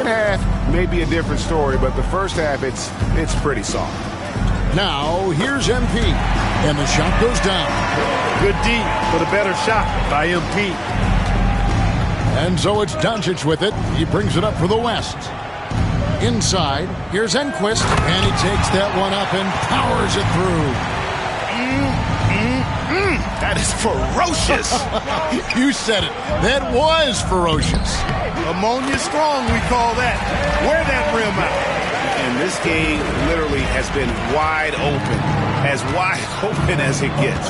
second half may be a different story, but the first half, it's pretty soft. Now, here's MP, and the shot goes down. Good D, but a better shot by MP. And so it's Doncic with it. He brings it up for the West. Inside, here's Enquist, and he takes that one up and powers it through. That is ferocious. You said it. That was ferocious. Ammonia strong, we call that. Wear that rim out. And this game literally has been wide open as it gets.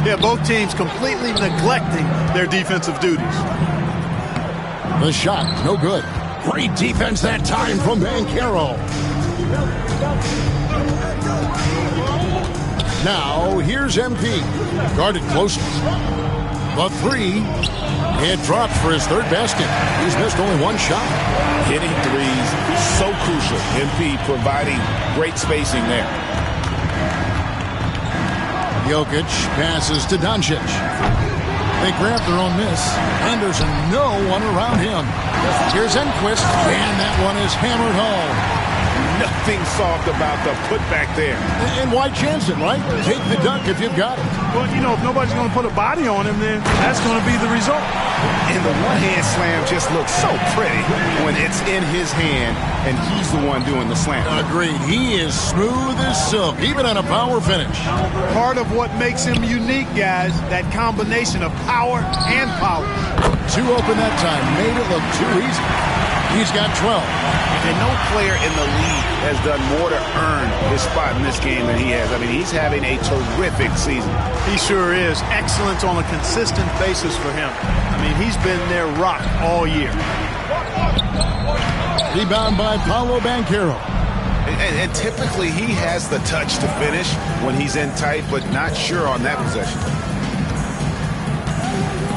Yeah, both teams completely neglecting their defensive duties. The shot, no good. Great defense that time from MyCareer. Now, here's MP. Guarded closely. The three. It drops for his third basket. He's missed only one shot. Hitting threes, so crucial. MP providing great spacing there. Jokic passes to Doncic. They grab their own miss. Anderson, no one around him. Here's Enquist, and that one is hammered home. Nothing soft about the putback there. And why chance it, right? Take the dunk if you've got it. Well, you know, if nobody's going to put a body on him, then that's going to be the result. And the one-hand slam just looks so pretty when it's in his hand and he's the one doing the slam. Agreed. He is smooth as silk, even on a power finish. Part of what makes him unique, guys, that combination of power and power. Too open that time. Made it look too easy. He's got 12. And no player in the league has done more to earn his spot in this game than he has. I mean, he's having a terrific season. He sure is. Excellence on a consistent basis for him. I mean, he's been their rock all year. Rebound by Paolo Banchero. And typically he has the touch to finish when he's in tight, but not sure on that possession.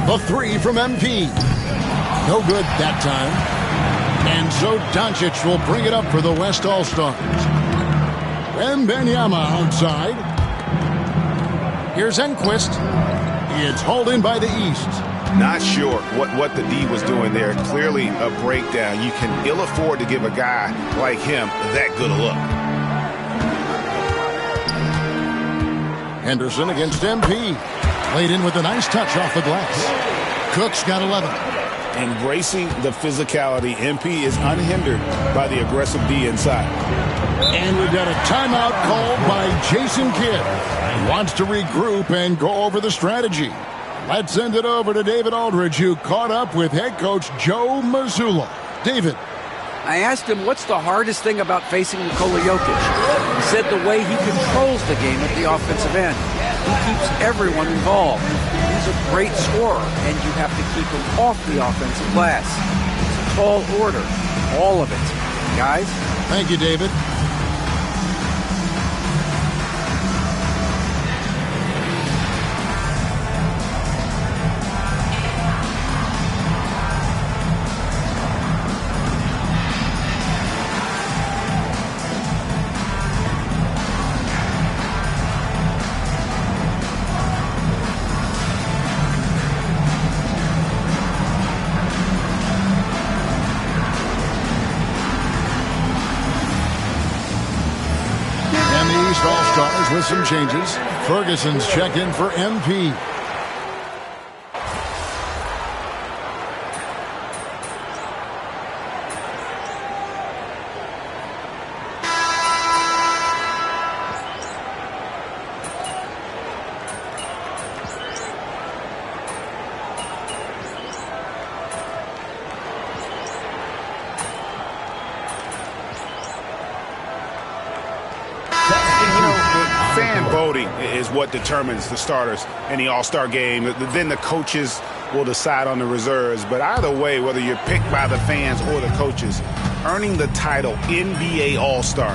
The three from MP. No good that time. And so Doncic will bring it up for the West All-Stars. Wembanyama outside. Here's Enquist. It's hauled in by the East. Not sure what the D was doing there. Clearly a breakdown. You can ill afford to give a guy like him that good a look. Henderson against MP. Played in with a nice touch off the glass. Cook's got 11. Embracing the physicality, MP is unhindered by the aggressive D inside. And we've got a timeout called by Jason Kidd. He wants to regroup and go over the strategy. Let's send it over to David Aldridge, who caught up with head coach Joe Mazzulla. David. I asked him what's the hardest thing about facing Nikola Jokic. He said the way he controls the game at the offensive end. He keeps everyone involved. He's a great scorer, and you have to keep him off the offensive glass. It's a tall order, all of it. Guys? Thank you, David. All-Stars with some changes. Ferguson's check in for MP. Fan voting is what determines the starters in the All-Star game. Then the coaches will decide on the reserves. But either way, whether you're picked by the fans or the coaches, earning the title NBA All-Star,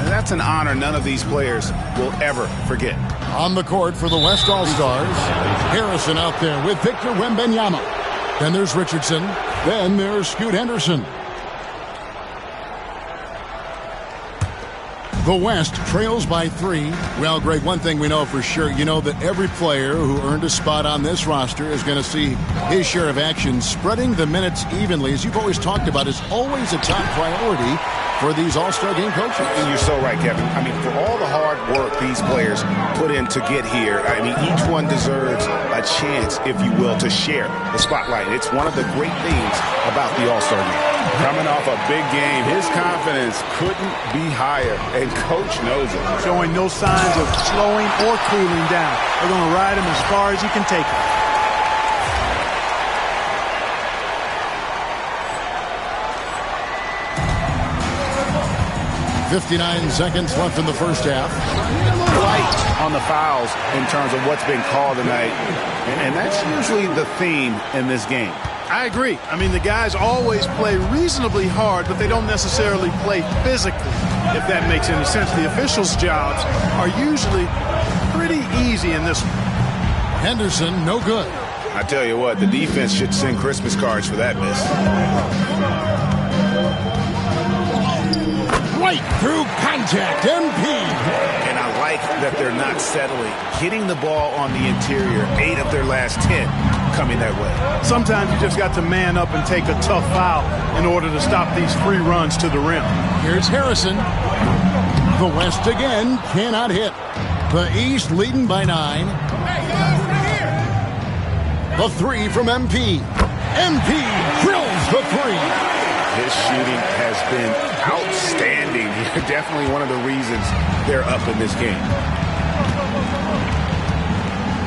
that's an honor none of these players will ever forget. On the court for the West All-Stars, Harrison out there with Victor Wembanyama. Then there's Richardson. Then there's Scoot Henderson. The West trails by 3. Well, Greg, one thing we know for sure, you know that every player who earned a spot on this roster is going to see his share of action. Spreading the minutes evenly, as you've always talked about, is always a top priority for these All-Star Game coaches. And you're so right, Kevin. I mean, for all the hard work these players put in to get here, I mean, each one deserves a chance, if you will, to share the spotlight. It's one of the great things about the All-Star Game. Coming off a big game, his confidence couldn't be higher, and Coach knows it. Showing no signs of slowing or cooling down. They're going to ride him as far as he can take him. .59 seconds left in the first half. Light on the fouls in terms of what's been called tonight, and that's usually the theme in this game. I agree. I mean, the guys always play reasonably hard, but they don't necessarily play physically, if that makes any sense. The officials' jobs are usually pretty easy in this one. Henderson, no good. I tell you what, the defense should send Christmas cards for that miss. Right through contact, MP. And I like that they're not settling. Hitting the ball on the interior, 8 of their last 10 coming that way. Sometimes you just got to man up and take a tough foul in order to stop these free runs to the rim. Here's Harrison. The West again cannot hit. The East leading by 9. The 3 from MP. MP drills the 3. His shooting has been outstanding. Definitely one of the reasons they're up in this game.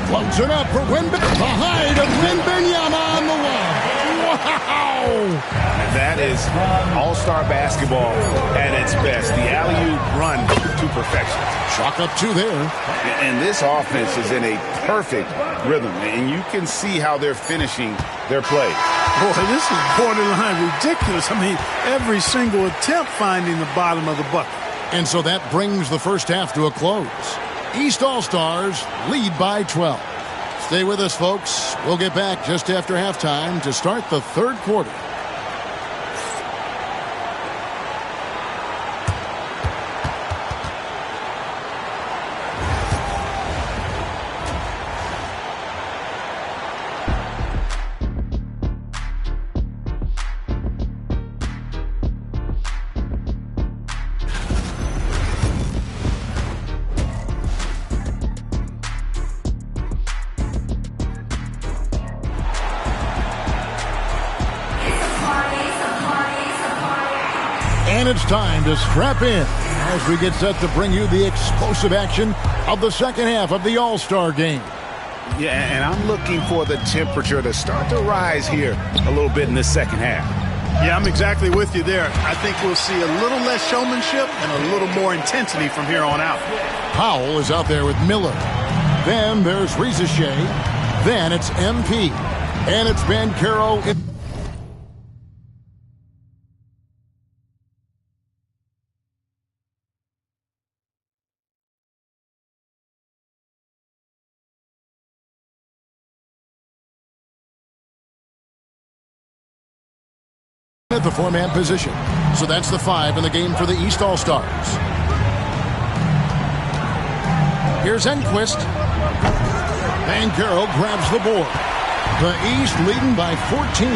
Floats it up for Wembenyama. The height of Wembenyama on the wall. Wow! And that is all-star basketball at its best. The alley-oop run to perfection. Chalk up 2 there. And this offense is in a perfect rhythm. And you can see how they're finishing their play. Boy, this is borderline ridiculous. I mean, every single attempt finding the bottom of the bucket. And so that brings the first half to a close. East All-Stars lead by 12. Stay with us, folks. We'll get back just after halftime to start the third quarter. And it's time to strap in as we get set to bring you the explosive action of the second half of the All-Star Game. Yeah, and I'm looking for the temperature to start to rise here a little bit in the second half. Yeah, I'm exactly with you there. I think we'll see a little less showmanship and a little more intensity from here on out. Powell is out there with Miller. Then there's Rizashea. Then it's MP. And it's Bancaro. At the 4-man position. So that's the 5 in the game for the East All-Stars. Here's Enquist. Bancaro grabs the board. The East leading by 14.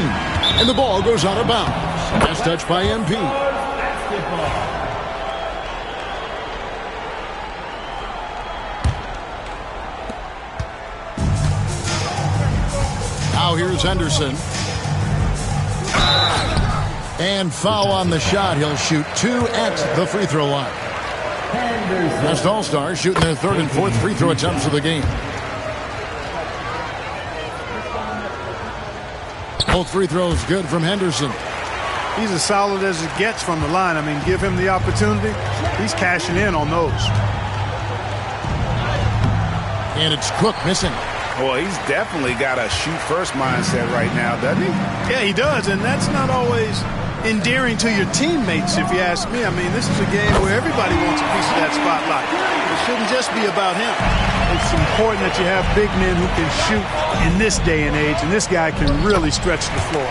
And the ball goes out of bounds. That's touched by MP. Now here's Henderson. And foul on the shot. He'll shoot 2 at the free throw line. West All-Stars shooting their 3rd and 4th free throw attempts of the game. Both free throws good from Henderson. He's as solid as it gets from the line. I mean, give him the opportunity. He's cashing in on those. And it's Cook missing. Well, he's definitely got a shoot-first mindset right now, doesn't he? Yeah, he does, and that's not always endearing to your teammates, if you ask me. I mean, this is a game where everybody wants a piece of that spotlight. It shouldn't just be about him. It's important that you have big men who can shoot in this day and age, and this guy can really stretch the floor.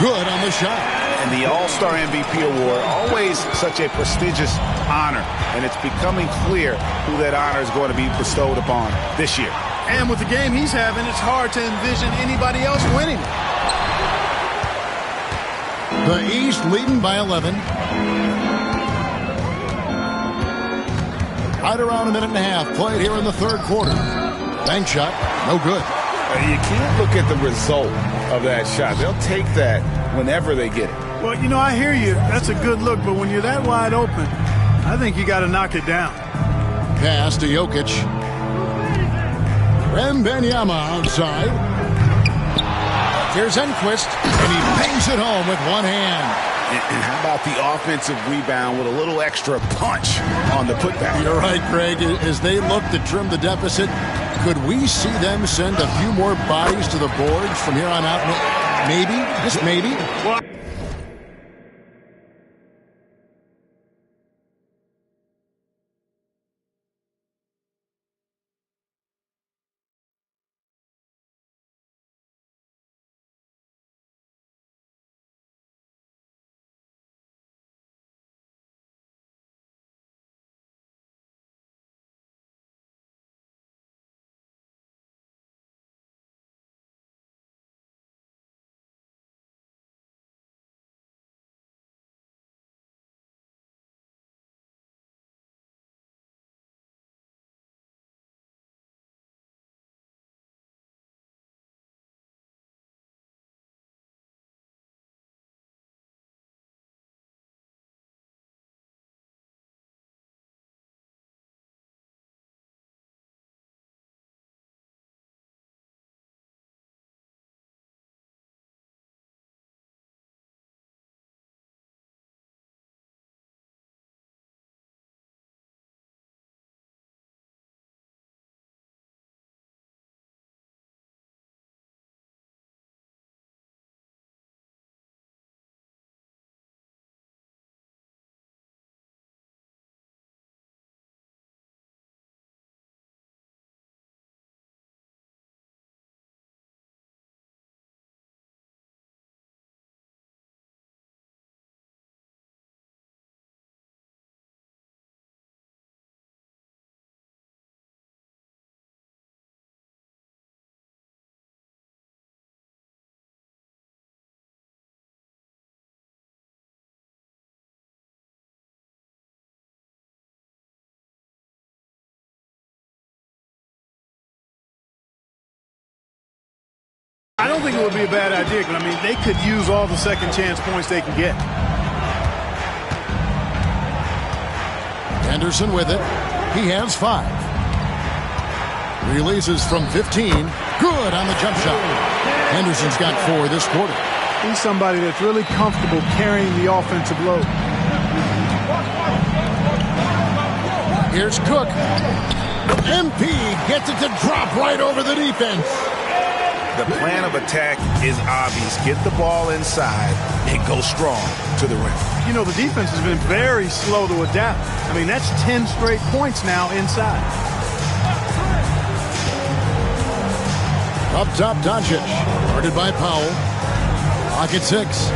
Good on the shot. And the All-Star MVP award, always such a prestigious honor, and it's becoming clear who that honor is going to be bestowed upon this year. And with the game he's having, it's hard to envision anybody else winning. The East leading by 11. Right around a minute and a half played here in the third quarter. Bank shot, no good. You can't look at the result of that shot. They'll take that whenever they get it. Well, you know, I hear you. That's a good look, but when you're that wide open, I think you got to knock it down. Pass to Jokic. Wembanyama outside. Here's Enquist, and he bangs it home with one hand. And how about the offensive rebound with a little extra punch on the putback? You're right, Greg. As they look to trim the deficit, could we see them send a few more bodies to the boards from here on out? Maybe, just maybe. Well, I don't think it would be a bad idea, but I mean, they could use all the second chance points they can get. Anderson with it. He has 5. Releases from 15. Good on the jump shot. Henderson's got 4 this quarter. He's somebody that's really comfortable carrying the offensive load. Here's Cook. MP gets it to drop right over the defense. The plan of attack is obvious. Get the ball inside and go strong to the rim. You know, the defense has been very slow to adapt. I mean, that's 10 straight points now inside. Up top, Doncic. Guarded by Powell. Pocket 6.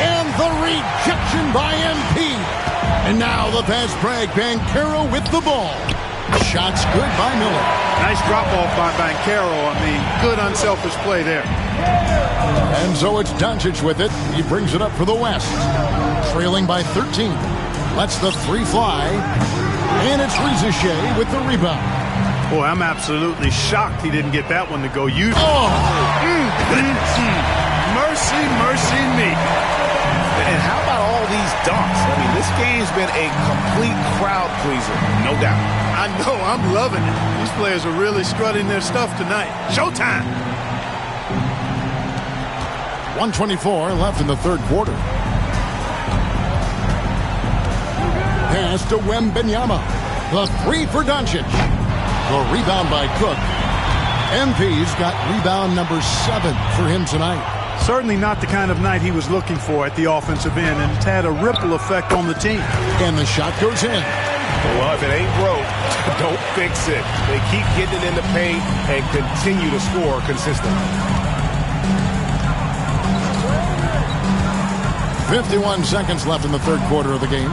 And the rejection by MP. And now the fast break. Banchero with the ball. Shots good by Miller. Nice drop-off by Banchero. I mean, good unselfish play there. And so it's Doncic with it. He brings it up for the West. Trailing by 13. Lets the 3 fly. And it's Rizichet with the rebound. Boy, I'm absolutely shocked he didn't get that one to go. Goodness. Mercy, mercy me. And how about all these dunks? I mean, this game's been a complete crowd pleaser, no doubt. I know, I'm loving it. These players are really strutting their stuff tonight. Showtime! 1:24 left in the third quarter. Pass to Wembanyama. The 3 for Doncic. The rebound by Cook. MP's got rebound number 7 for him tonight. Certainly not the kind of night he was looking for at the offensive end, and it's had a ripple effect on the team. And the shot goes in. Well, if it ain't broke, don't fix it. They keep getting it in the paint and continue to score consistently. 51 seconds left in the third quarter of the game.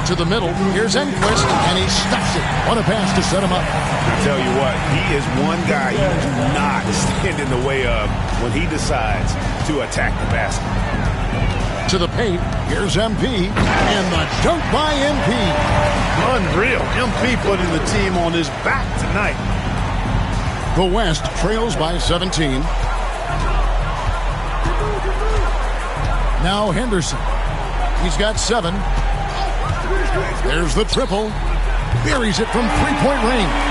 To the middle, here's Enquist, and he stuffs it. What a pass to set him up. I tell you what, he is one guy you do not stand in the way of when he decides to attack the basket. To the paint, here's MP, and the dunk by MP. Unreal. MP putting the team on his back tonight. The West trails by 17. Now Henderson. He's got 7. There's the triple. Buries it from three-point range.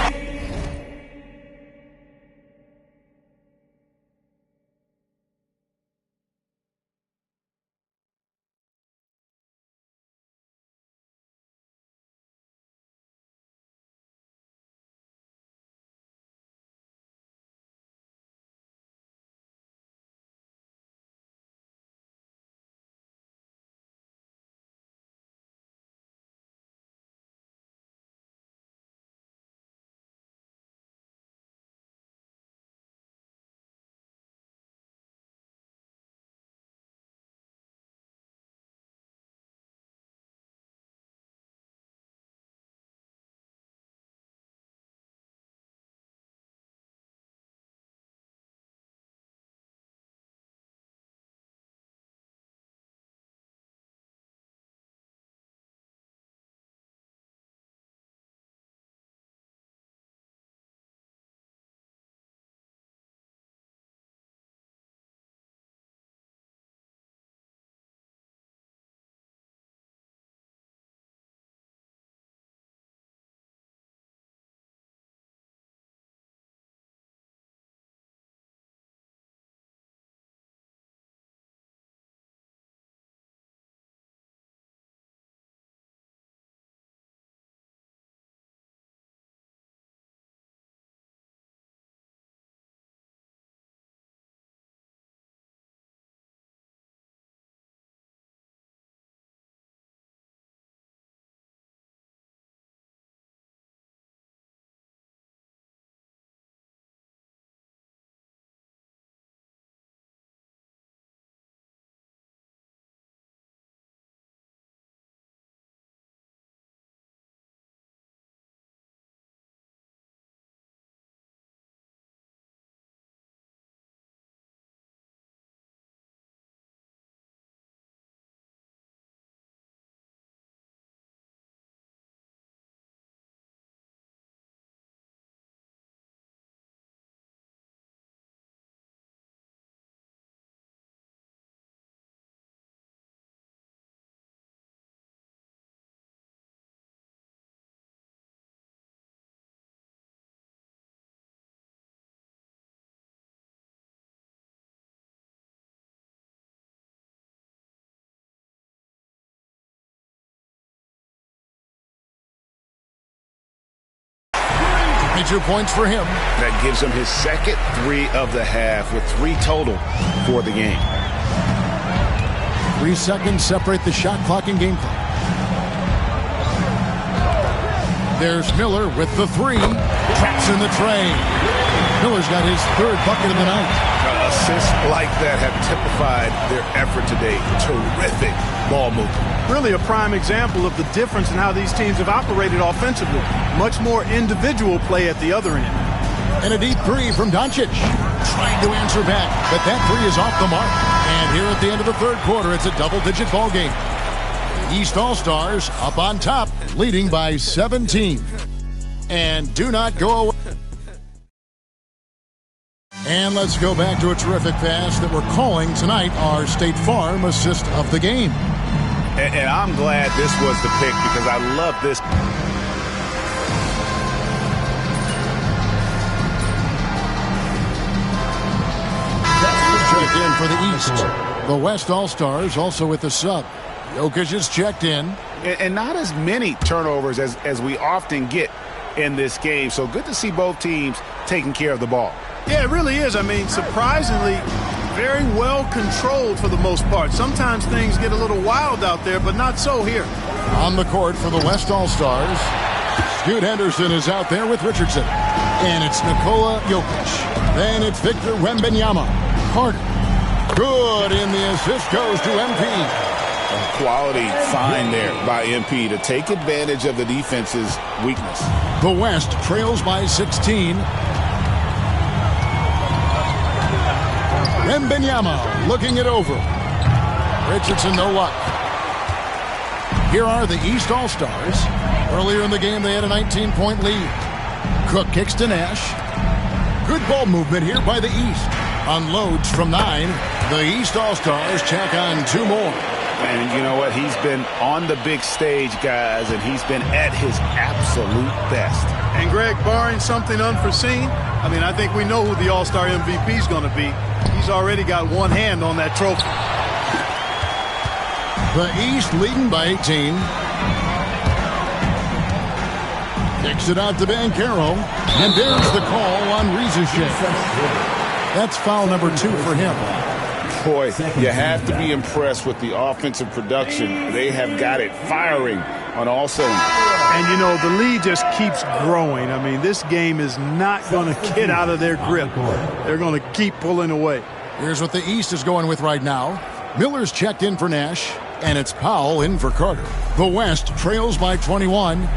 Major points for him. That gives him his second 3 of the half with 3 total for the game. 3 seconds separate the shot clock and game clock. There's Miller with the 3. Traps in the tray. Miller's got his 3rd bucket of the night. Assists like that have typified their effort today. Terrific ball movement. Really a prime example of the difference in how these teams have operated offensively. Much more individual play at the other end. And a deep 3 from Doncic. Trying to answer back, but that 3 is off the mark. And here at the end of the third quarter, it's a double-digit ball game. East All-Stars up on top, leading by 17. And do not go away. And let's go back to a terrific pass that we're calling tonight our State Farm assist of the game. And I'm glad this was the pick because I love this. Checked in for the East. The West All-Stars also with the sub. Jokic is checked in. And not as many turnovers as we often get in this game. So good to see both teams taking care of the ball. Yeah, it really is. I mean, surprisingly, very well controlled for the most part. Sometimes things get a little wild out there, but not so here. On the court for the West All-Stars, Scoot Henderson is out there with Richardson. And it's Nikola Jokic. Then it's Victor Wembanyama. Carter. Good, and the assist goes to MP. A quality find there by MP to take advantage of the defense's weakness. The West trails by 16. Wembanyama looking it over. Richardson, no luck. Here are the East All-Stars. Earlier in the game, they had a 19-point lead. Cook kicks to Nash. Good ball movement here by the East. Unloads from 9. The East All-Stars check on 2 more. And you know what? He's been on the big stage, guys, and he's been at his absolute best. And, Greg, barring something unforeseen, I think we know who the All-Star MVP is going to be. He's already got one hand on that trophy. The East leading by 18. Kicks it out to Banchero. And there's the call on Rizachet. That's foul number 2 for him. Boy, you have to be impressed with the offensive production. They have got it firing on all cylinders. And, the lead just keeps growing. This game is not going to get out of their grip. They're going to keep pulling away. Here's what the East is going with right now. Miller's checked in for Nash, and it's Powell in for Carter. The West trails by 21.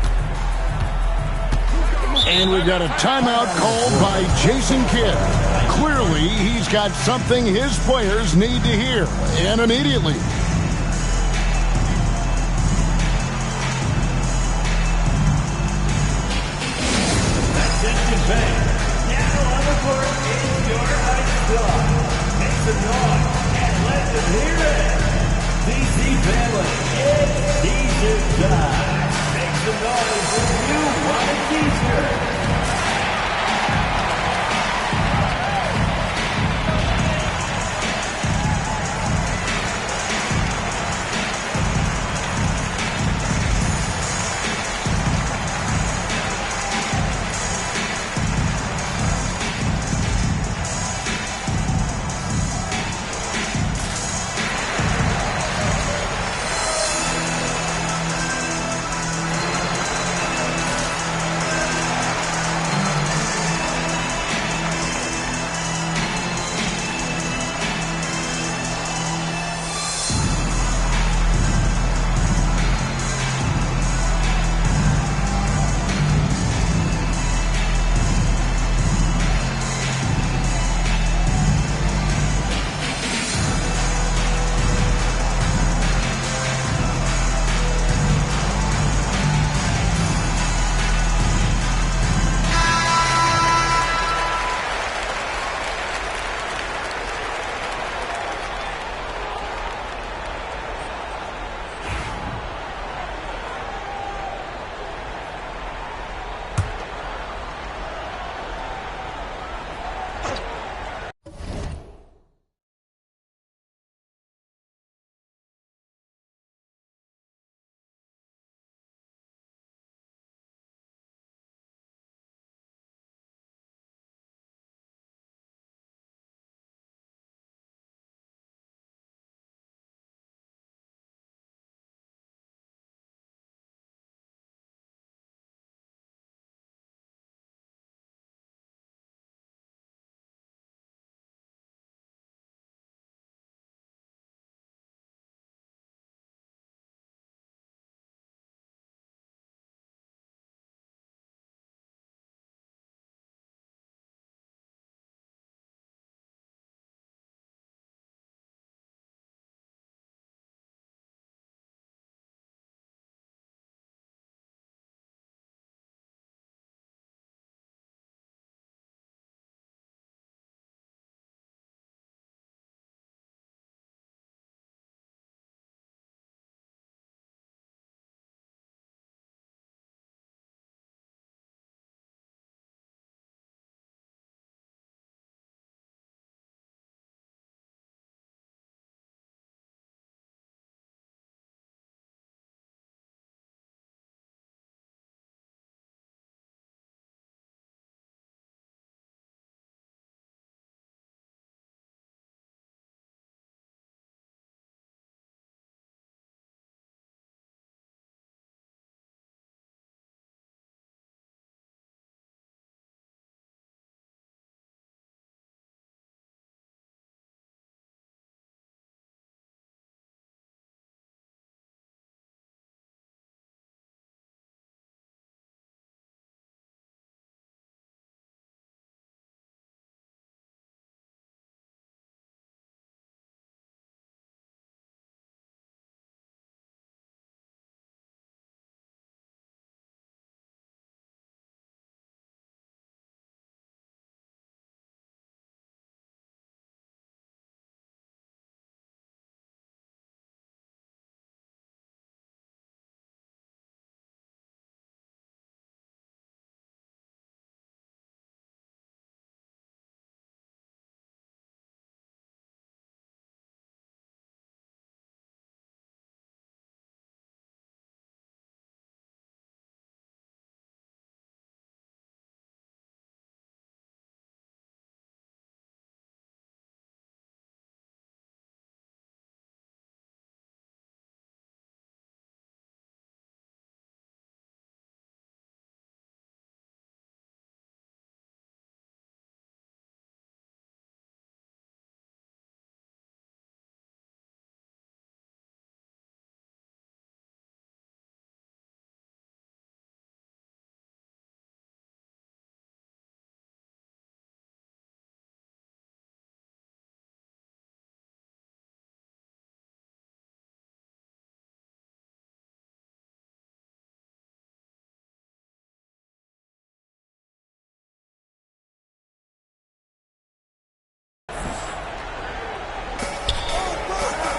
And we've got a timeout called by Jason Kidd. Clearly, he's got something his players need to hear, and immediately. Attention fans, now on the court is your high star. Make some noise and let them hear it. DC family, it's t-shirt time. Make some noise if you want a t-shirt.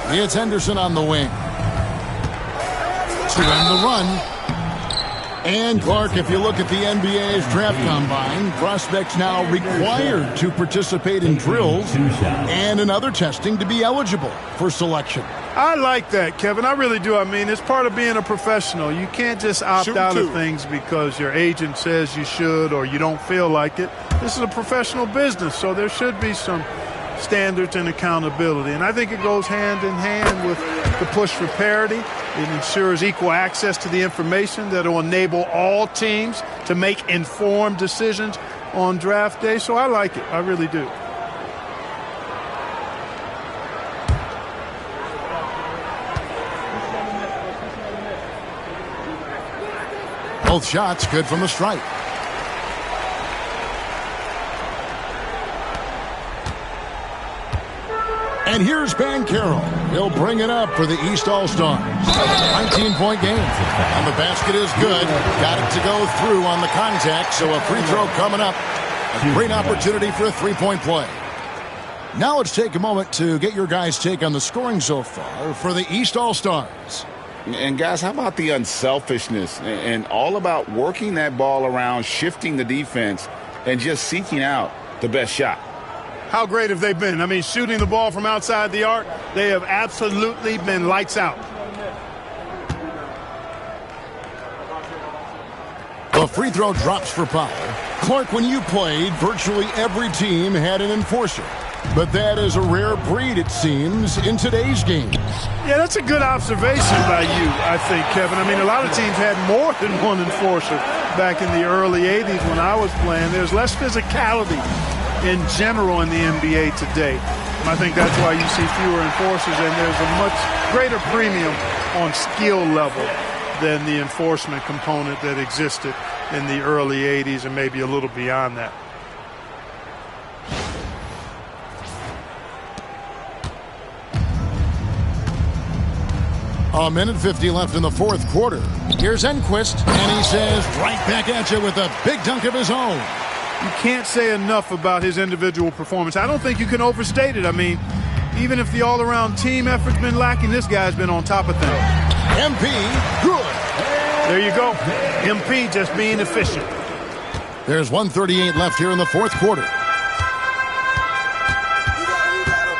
It's Henderson on the wing. To end the run. And Clark, if you look at the NBA's draft combine, prospects now required to participate in drills and in other testing to be eligible for selection. I like that, Kevin. I really do. I mean, it's part of being a professional. You can't just opt out of things because your agent says you should or you don't feel like it. This is a professional business, so there should be some standards and accountability. And I think it goes hand in hand with the push for parity. It ensures equal access to the information that will enable all teams to make informed decisions on draft day. So I like it. I really do. Both shots good from the stripe. And here's MyCareer. He'll bring it up for the East All-Stars. 19-point game. And the basket is good. Got it to go through on the contact, so a free throw coming up. A great opportunity for a three-point play. Now let's take a moment to get your guys' take on the scoring so far for the East All-Stars. And guys, how about the unselfishness and all about working that ball around, shifting the defense, and just seeking out the best shot? How great have they been? I mean, shooting the ball from outside the arc, they have absolutely been lights out. The free throw drops for Powell. Clark, when you played, virtually every team had an enforcer. But that is a rare breed, it seems, in today's game. Yeah, that's a good observation by you, I think, Kevin. I mean, a lot of teams had more than one enforcer back in the early 80s when I was playing. There's less physicality in general in the NBA today. And I think that's why you see fewer enforcers, and there's a much greater premium on skill level than the enforcement component that existed in the early 80s and maybe a little beyond that. A minute 50 left in the fourth quarter. Here's Enquist, and he says right back at you with a big dunk of his own. You can't say enough about his individual performance. I don't think you can overstate it. I mean, even if the all-around team effort's been lacking, this guy's been on top of things. MP, good. There you go. MP just being efficient. There's 1:38 left here in the fourth quarter.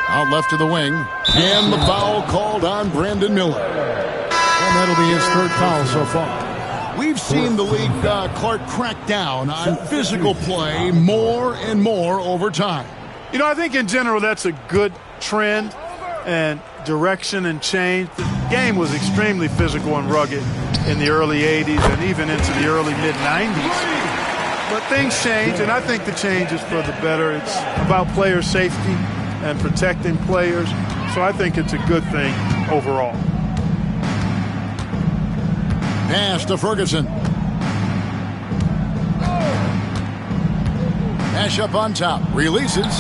Out left to the wing. And the foul called on Brandon Miller. And that'll be his third foul so far. We've seen the league, Clark, crack down on physical play more and more over time. You know, I think in general that's a good trend and direction and change. The game was extremely physical and rugged in the early 80s and even into the early mid-90s. But things change, and I think the change is for the better. It's about player safety and protecting players. So I think it's a good thing overall. Pass to Ferguson. Nash up on top. Releases.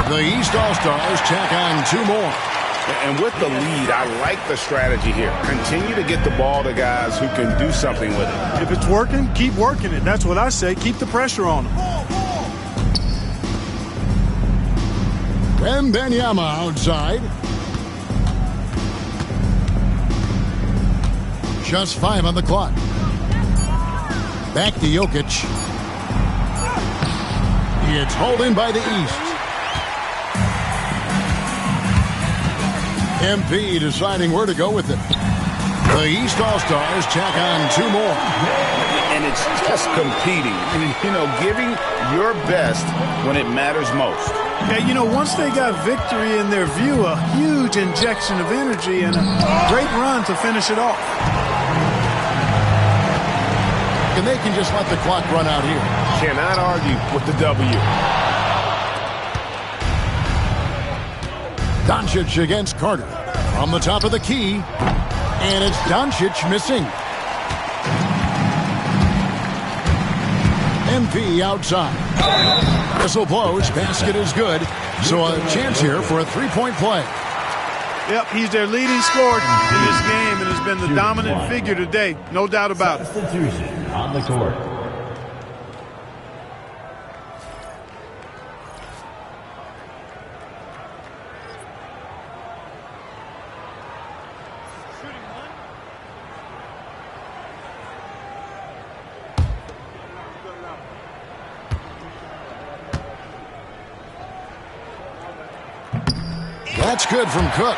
The East All-Stars tack on two more. And with the lead, I like the strategy here. Continue to get the ball to guys who can do something with it. If it's working, keep working it. That's what I say. Keep the pressure on them. And Benyama outside. Just 5 on the clock. Back to Jokic. It's hauled in by the East. MP deciding where to go with it. The East All-Stars tack on two more. And it's just competing. You know, giving your best when it matters most. Yeah, you know, once they got victory in their view, a huge injection of energy and a great run to finish it off. And they can just let the clock run out here. Cannot argue with the W. Doncic against Carter. From the top of the key. And it's Doncic missing. MP outside. Whistle blows. Basket is good. So a chance here for a three-point play. Yep, he's their leading scorer in this game and has been the dominant figure today. No doubt about it. Substitution on the court. That's good from Cook.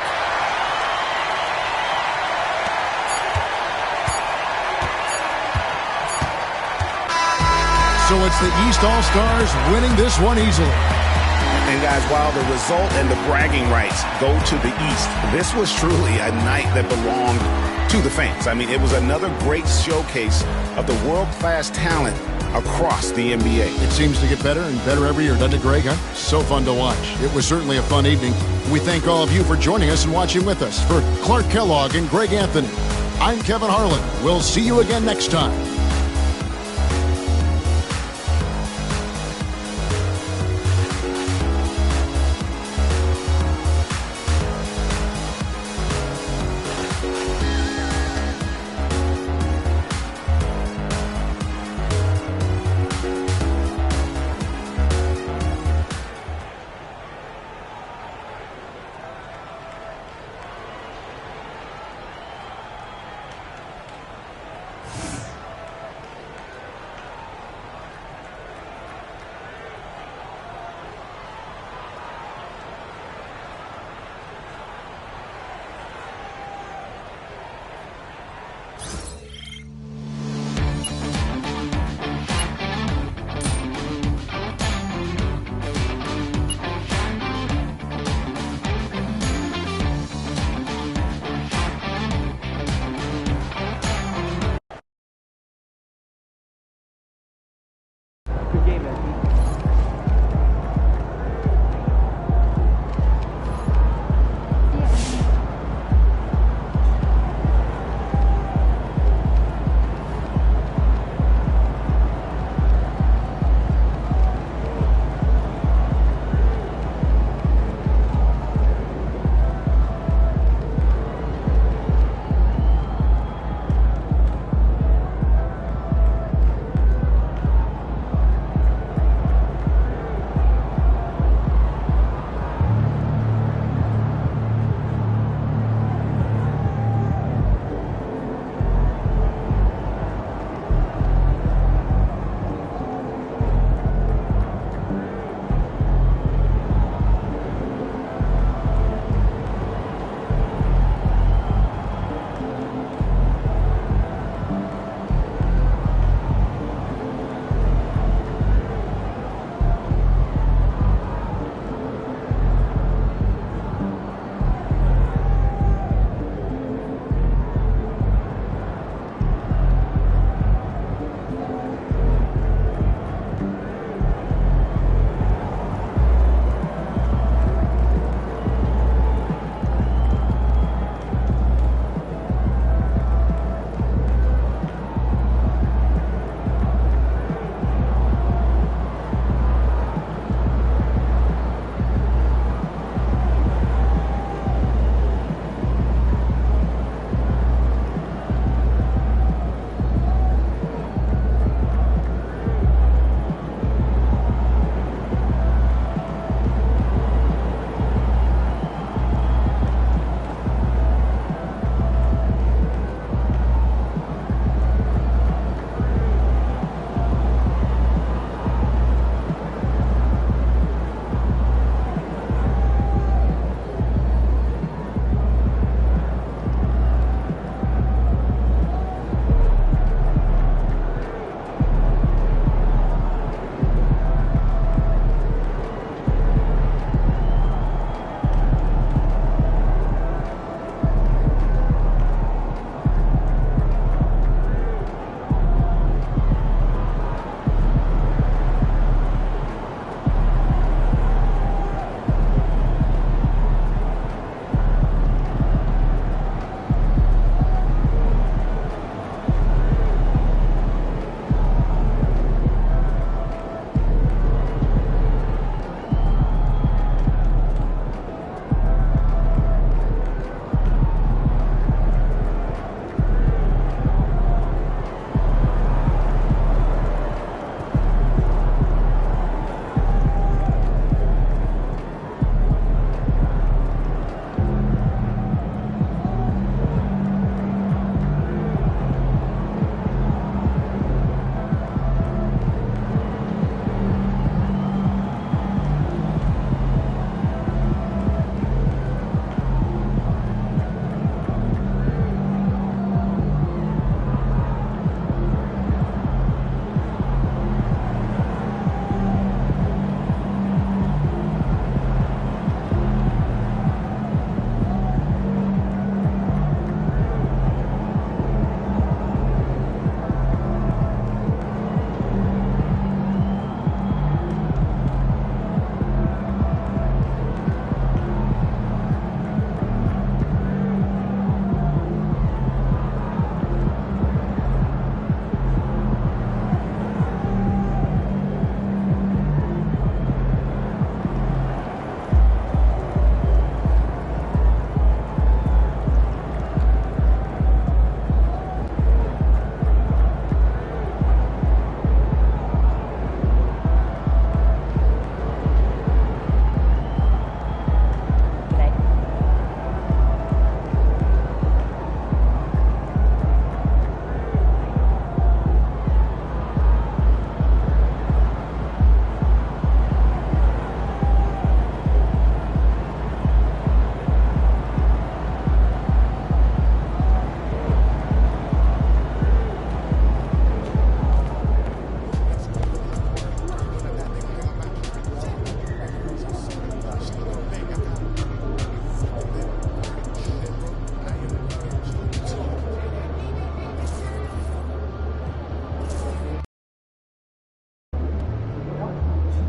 So it's the East All-Stars winning this one easily. And guys, while the result and the bragging rights go to the East, this was truly a night that belonged to the fans. I mean, it was another great showcase of the world-class talent across the NBA. It seems to get better and better every year, doesn't it, Greg? Huh? So fun to watch. It was certainly a fun evening. We thank all of you for joining us and watching with us. For Clark Kellogg and Greg Anthony, I'm Kevin Harlan. We'll see you again next time.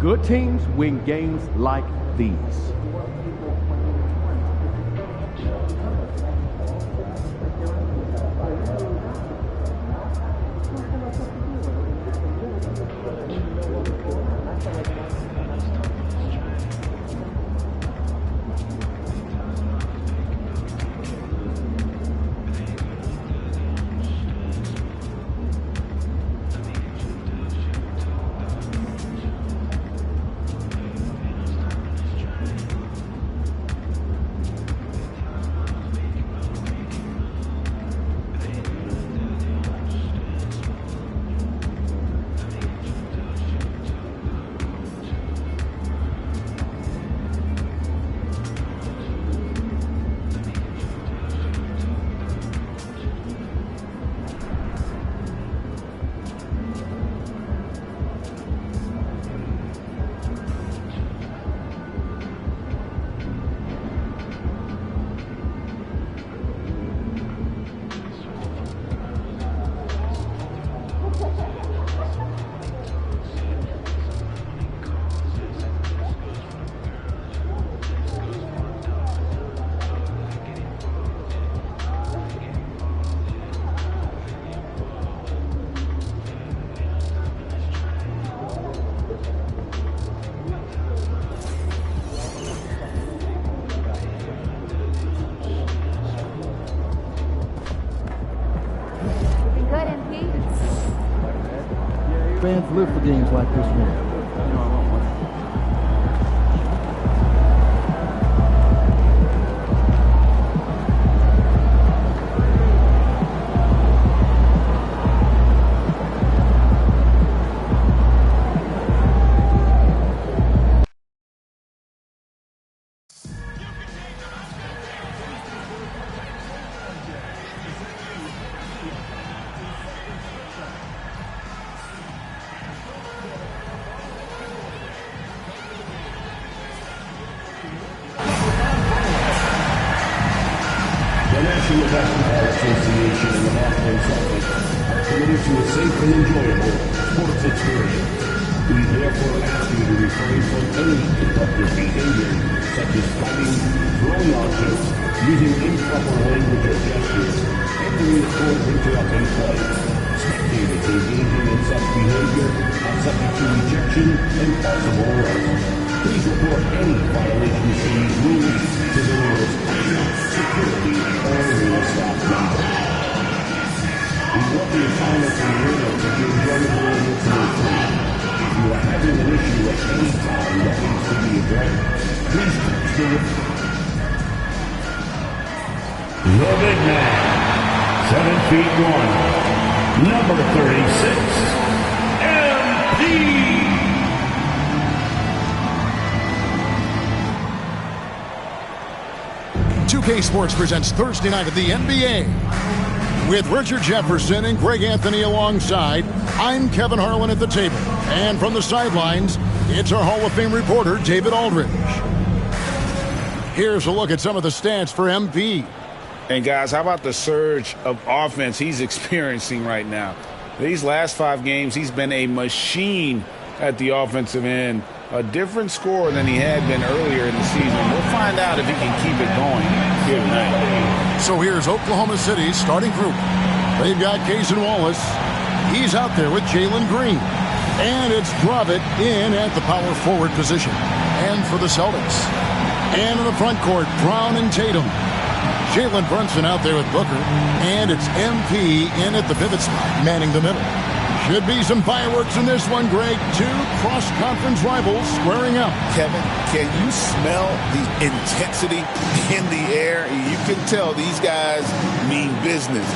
Good teams win games like these. Fans live for games like this one. The National Basketball Association and the Boston Celtics are committed to a safe and enjoyable sports experience. We therefore ask you to refrain from any disruptive behavior, such as fighting, throwing objects, using improper language or gestures, entering the court or interrupting play. Spectators engaging in such behavior are subject to rejection and possible arrest. Please report any violations to these rules to the nearest security or arena staff member. We welcome your comments and rumors of your enjoyment during incident free. If you are having an issue at any time that needs to be addressed, please text the big man, 7 feet 1, number 36, MP. 2K Sports presents Thursday night of the NBA. With Richard Jefferson and Greg Anthony alongside, I'm Kevin Harlan at the table. And from the sidelines, it's our Hall of Fame reporter, David Aldridge. Here's a look at some of the stats for MP. And guys, how about the surge of offense he's experiencing right now? These last 5 games, he's been a machine at the offensive end. A different scorer than he had been earlier in the season. We'll find out if he can keep it going here tonight. So here's Oklahoma City's starting group. They've got Cason Wallace. He's out there with Jalen Green. And it's Dravitt in at the power forward position. And for the Celtics. And in the front court, Brown and Tatum. Jalen Brunson out there with Booker. And it's MP in at the pivot spot, manning the middle. Should be some fireworks in this one, Greg. 2 cross-conference rivals squaring up. Kevin, can you smell the intensity in the air? You can tell these guys mean business.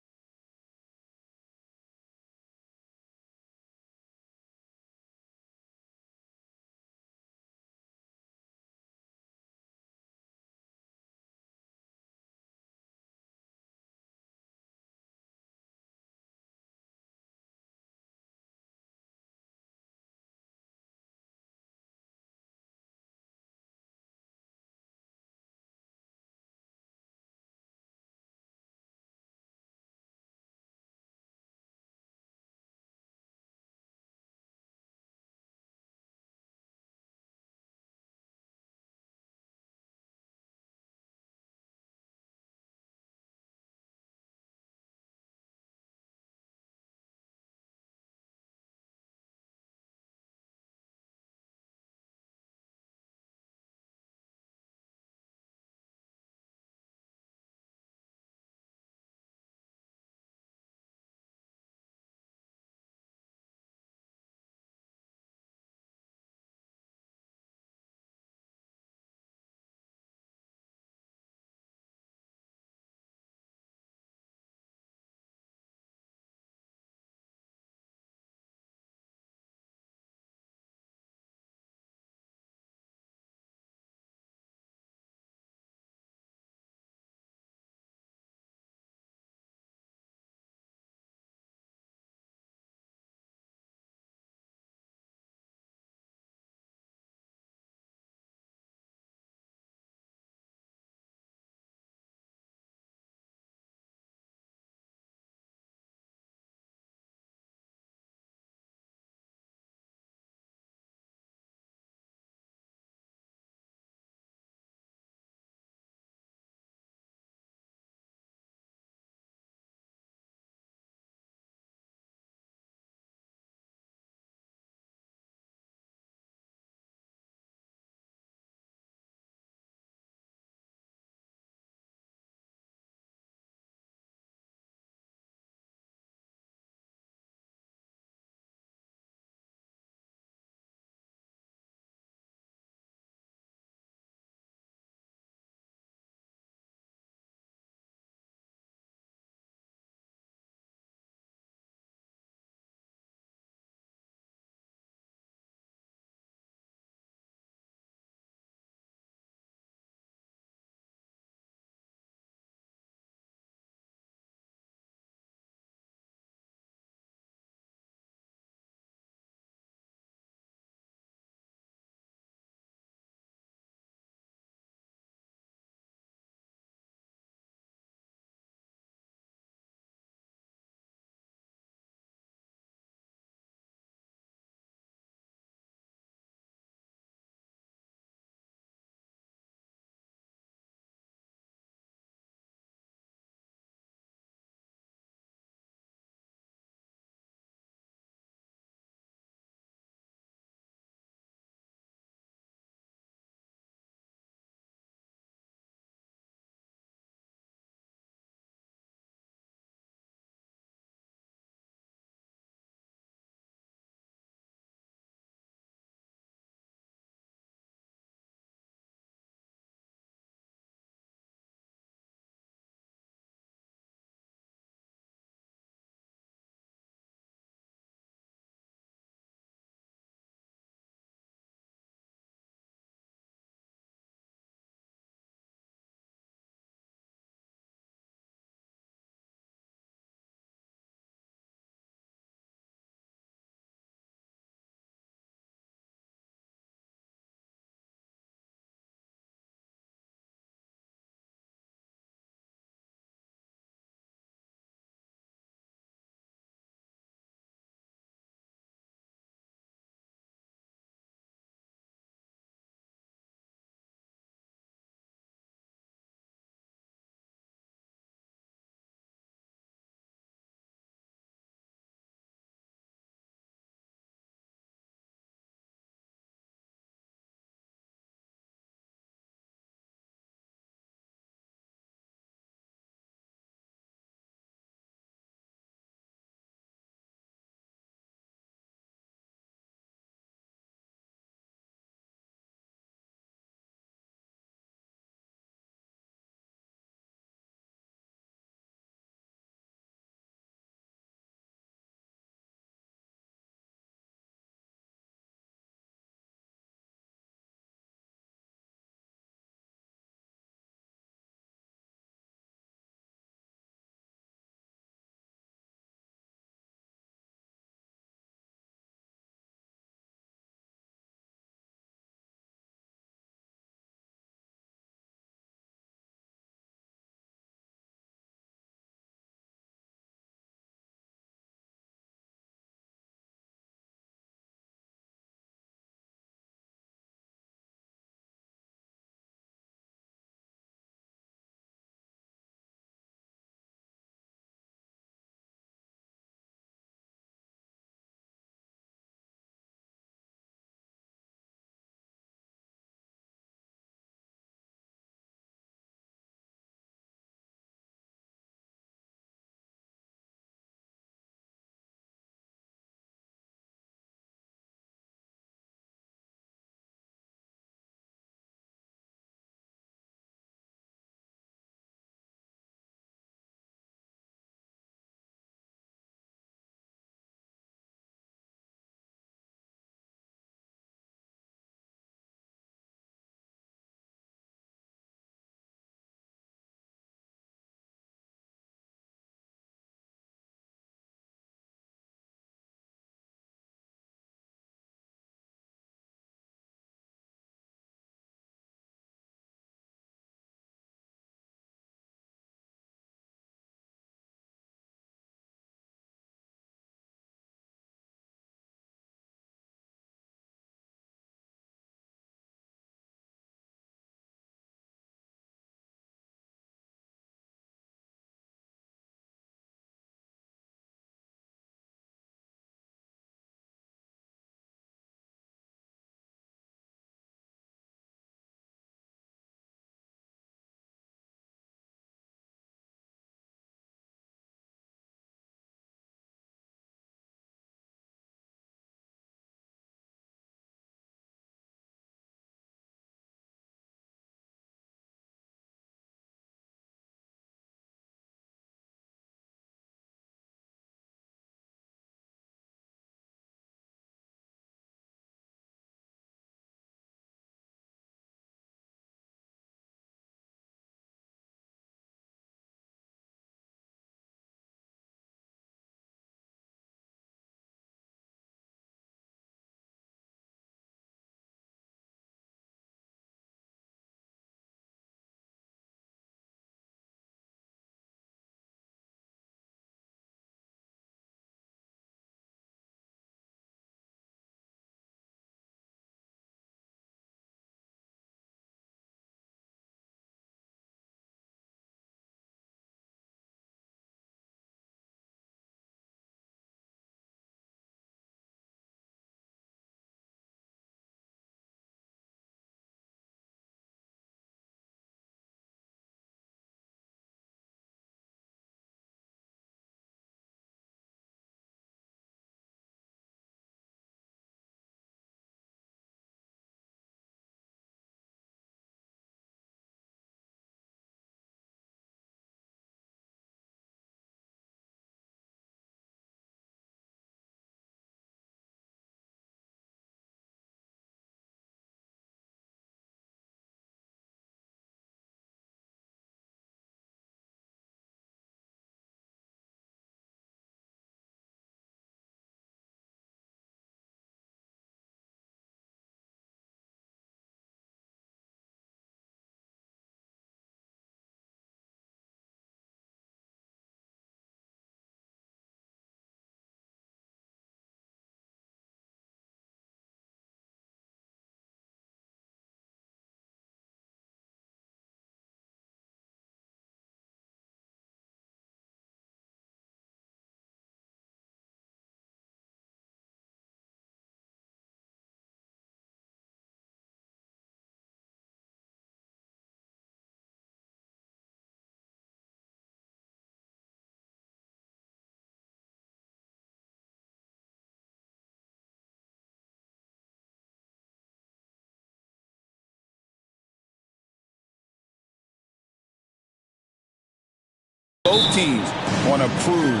Both teams want to prove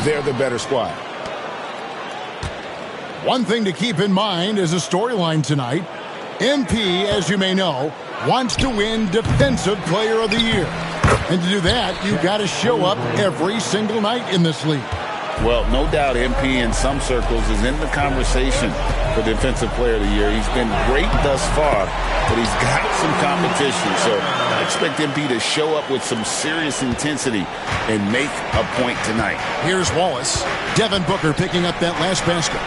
they're the better squad. One thing to keep in mind is a storyline tonight. MP, as you may know, wants to win Defensive Player of the Year. And to do that, you've got to show up every single night in this league. Well, no doubt MP in some circles is in the conversation for Defensive Player of the Year. He's been great thus far, but he's got some competition. So I expect MP to show up with some serious intensity and make a point tonight. Here's Wallace. Devin Booker picking up that last basket.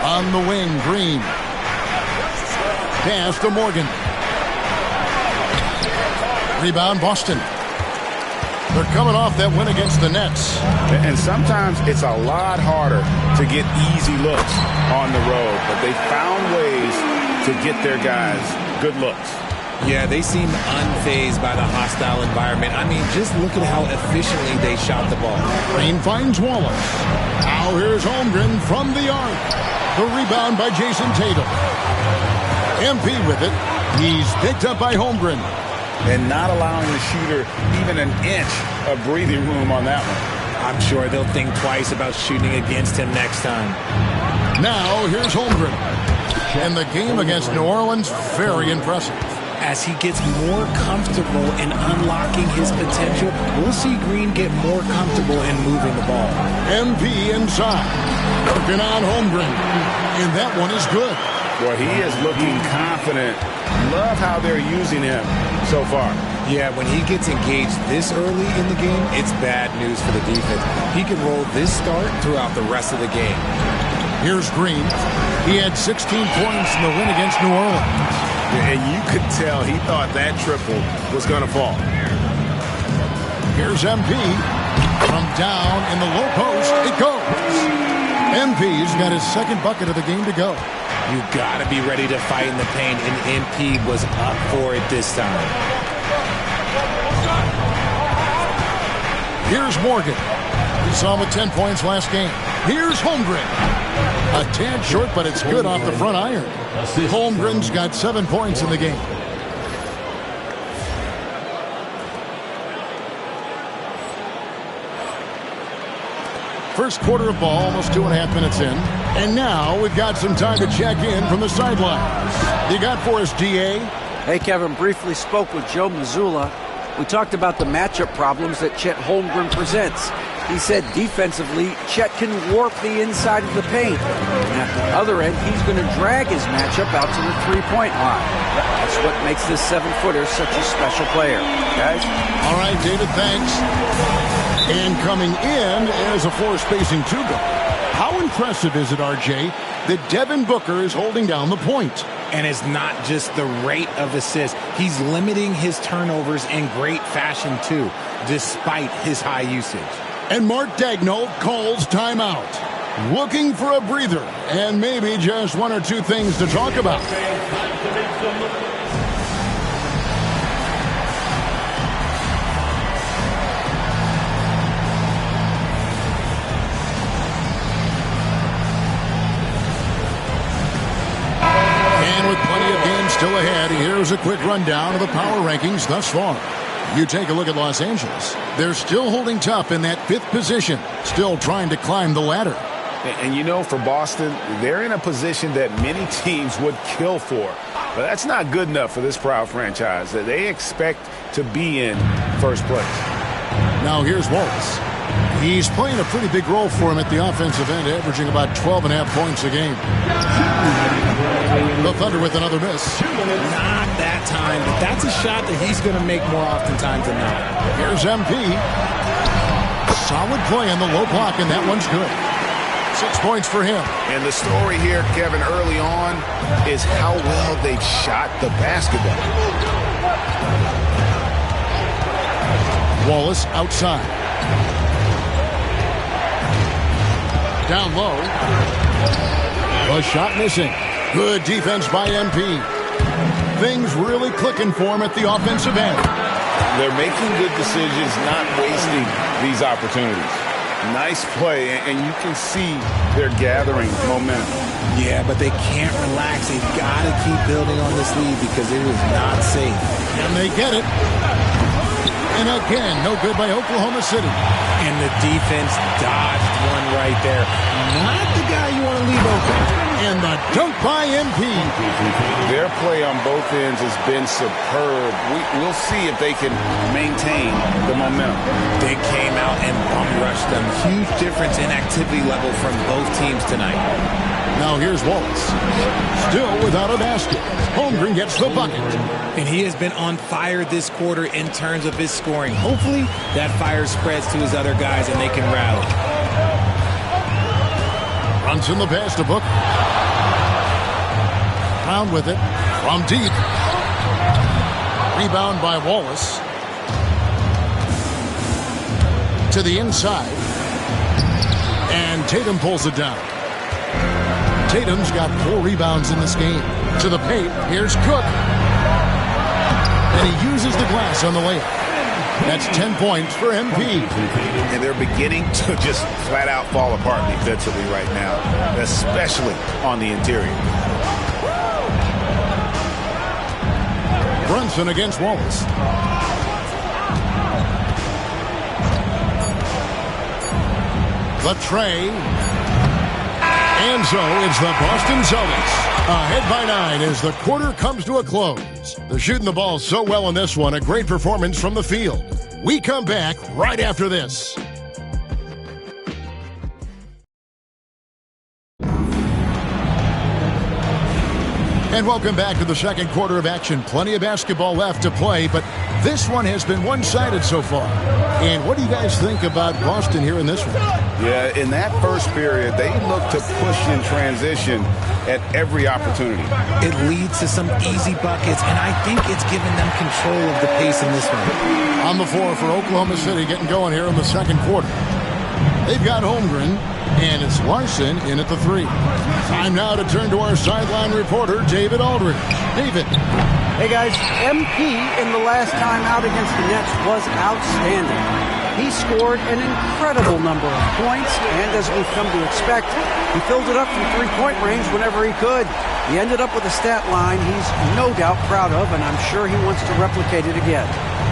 On the wing, Green. Pass to Morgan. Rebound, Boston. They're coming off that win against the Nets. And sometimes it's a lot harder to get easy looks on the road, but they found ways to get their guys good looks. Yeah, they seem unfazed by the hostile environment. I mean, just look at how efficiently they shot the ball. Green finds Wallace. Now here's Holmgren from the arc. The rebound by Jason Tatum. MP with it. He's picked up by Holmgren. And not allowing the shooter even an inch of breathing room on that one. I'm sure they'll think twice about shooting against him next time. Now here's Holmgren. And the game against New Orleans, very impressive. As he gets more comfortable in unlocking his potential, we'll see Green get more comfortable in moving the ball. MP inside. Working on Holmgren. And that one is good. Well, he is looking confident. Love how they're using him so far. Yeah, when he gets engaged this early in the game, it's bad news for the defense. He can roll this start throughout the rest of the game. Here's Green. He had 16 points in the win against New Orleans. And you could tell he thought that triple was going to fall. Here's MP. From down in the low post, it goes. MP's got his second bucket of the game to go. You got to be ready to fight in the paint, and MP was up for it this time. Here's Morgan. We saw him with 10 points last game. Here's Holmgren. A tad short, but it's good off the front iron. Holmgren's got 7 points in the game. First quarter of ball, almost 2.5 minutes in. And now we've got some time to check in from the sidelines. You got for us, DA? Hey, Kevin, briefly spoke with Joe Mazzulla. We talked about the matchup problems that Chet Holmgren presents. He said defensively, Chet can warp the inside of the paint. And at the other end, he's going to drag his matchup out to the three-point line. That's what makes this 7-footer such a special player. Guys? All right, David, thanks. And coming in as a floor spacing two-guard. How impressive is it, RJ, that Devin Booker is holding down the point? And it's not just the rate of assists. He's limiting his turnovers in great fashion, too, despite his high usage. And Mark Daigneault calls timeout. Looking for a breather and maybe just one or two things to talk about. And with plenty of games still ahead, here's a quick rundown of the power rankings thus far. You take a look at Los Angeles. They're still holding tough in that 5th position, still trying to climb the ladder. And you know, for Boston, they're in a position that many teams would kill for. But that's not good enough for this proud franchise. They expect to be in first place. Now here's Wallace. He's playing a pretty big role for him at the offensive end, averaging about 12.5 points a game. The Thunder with another miss. Not that time, but that's a shot that he's going to make more oftentimes than not. Here's MP. Solid play on the low block, and that one's good. 6 points for him. And the story here, Kevin, early on is how well they've shot the basketball. Wallace outside. Down low. A shot missing. Good defense by MP. Things really clicking for him at the offensive end. They're making good decisions, not wasting these opportunities. Nice play, and you can see they're gathering momentum. Yeah, but they can't relax. They've got to keep building on this lead because it is not safe. And they get it. And again, no good by Oklahoma City. And the defense dodged one right there. Not the guy you want to leave open. And the dunk by MP. Their play on both ends has been superb. We'll see if they can maintain the momentum. They came out and bum rushed them. Huge difference in activity level from both teams tonight. Now here's Wallace. Still without a basket. Holmgren gets the bucket. And he has been on fire this quarter in terms of his scoring. Hopefully that fire spreads to his other guys and they can rally. Runs in the pass to Book. Brown with it from deep. Rebound by Wallace. To the inside. And Tatum pulls it down. Tatum's got 4 rebounds in this game. To the paint, here's Cook. And he uses the glass on the layup. That's 10 points for MP. And they're beginning to just flat out fall apart defensively right now, especially on the interior. Brunson against Wallace. The tray. And so it's the Boston Celtics ahead by 9 as the quarter comes to a close. They're shooting the ball so well in this one. A great performance from the field. We come back right after this. And welcome back to the second quarter of action. Plenty of basketball left to play, but this one has been one-sided so far. And what do you guys think about Boston here in this one? Yeah, in that first period, they looked to push in transition at every opportunity. It leads to some easy buckets, and I think it's given them control of the pace in this one. On the floor for Oklahoma City getting going here in the second quarter. They've got Holmgren, and it's Larson in at the 3. Time now to turn to our sideline reporter, David Aldridge. David. Hey, guys. MP in the last time out against the Nets was outstanding. He scored an incredible number of points, and as we've come to expect, he filled it up from three-point range whenever he could. He ended up with a stat line he's no doubt proud of, and I'm sure he wants to replicate it again.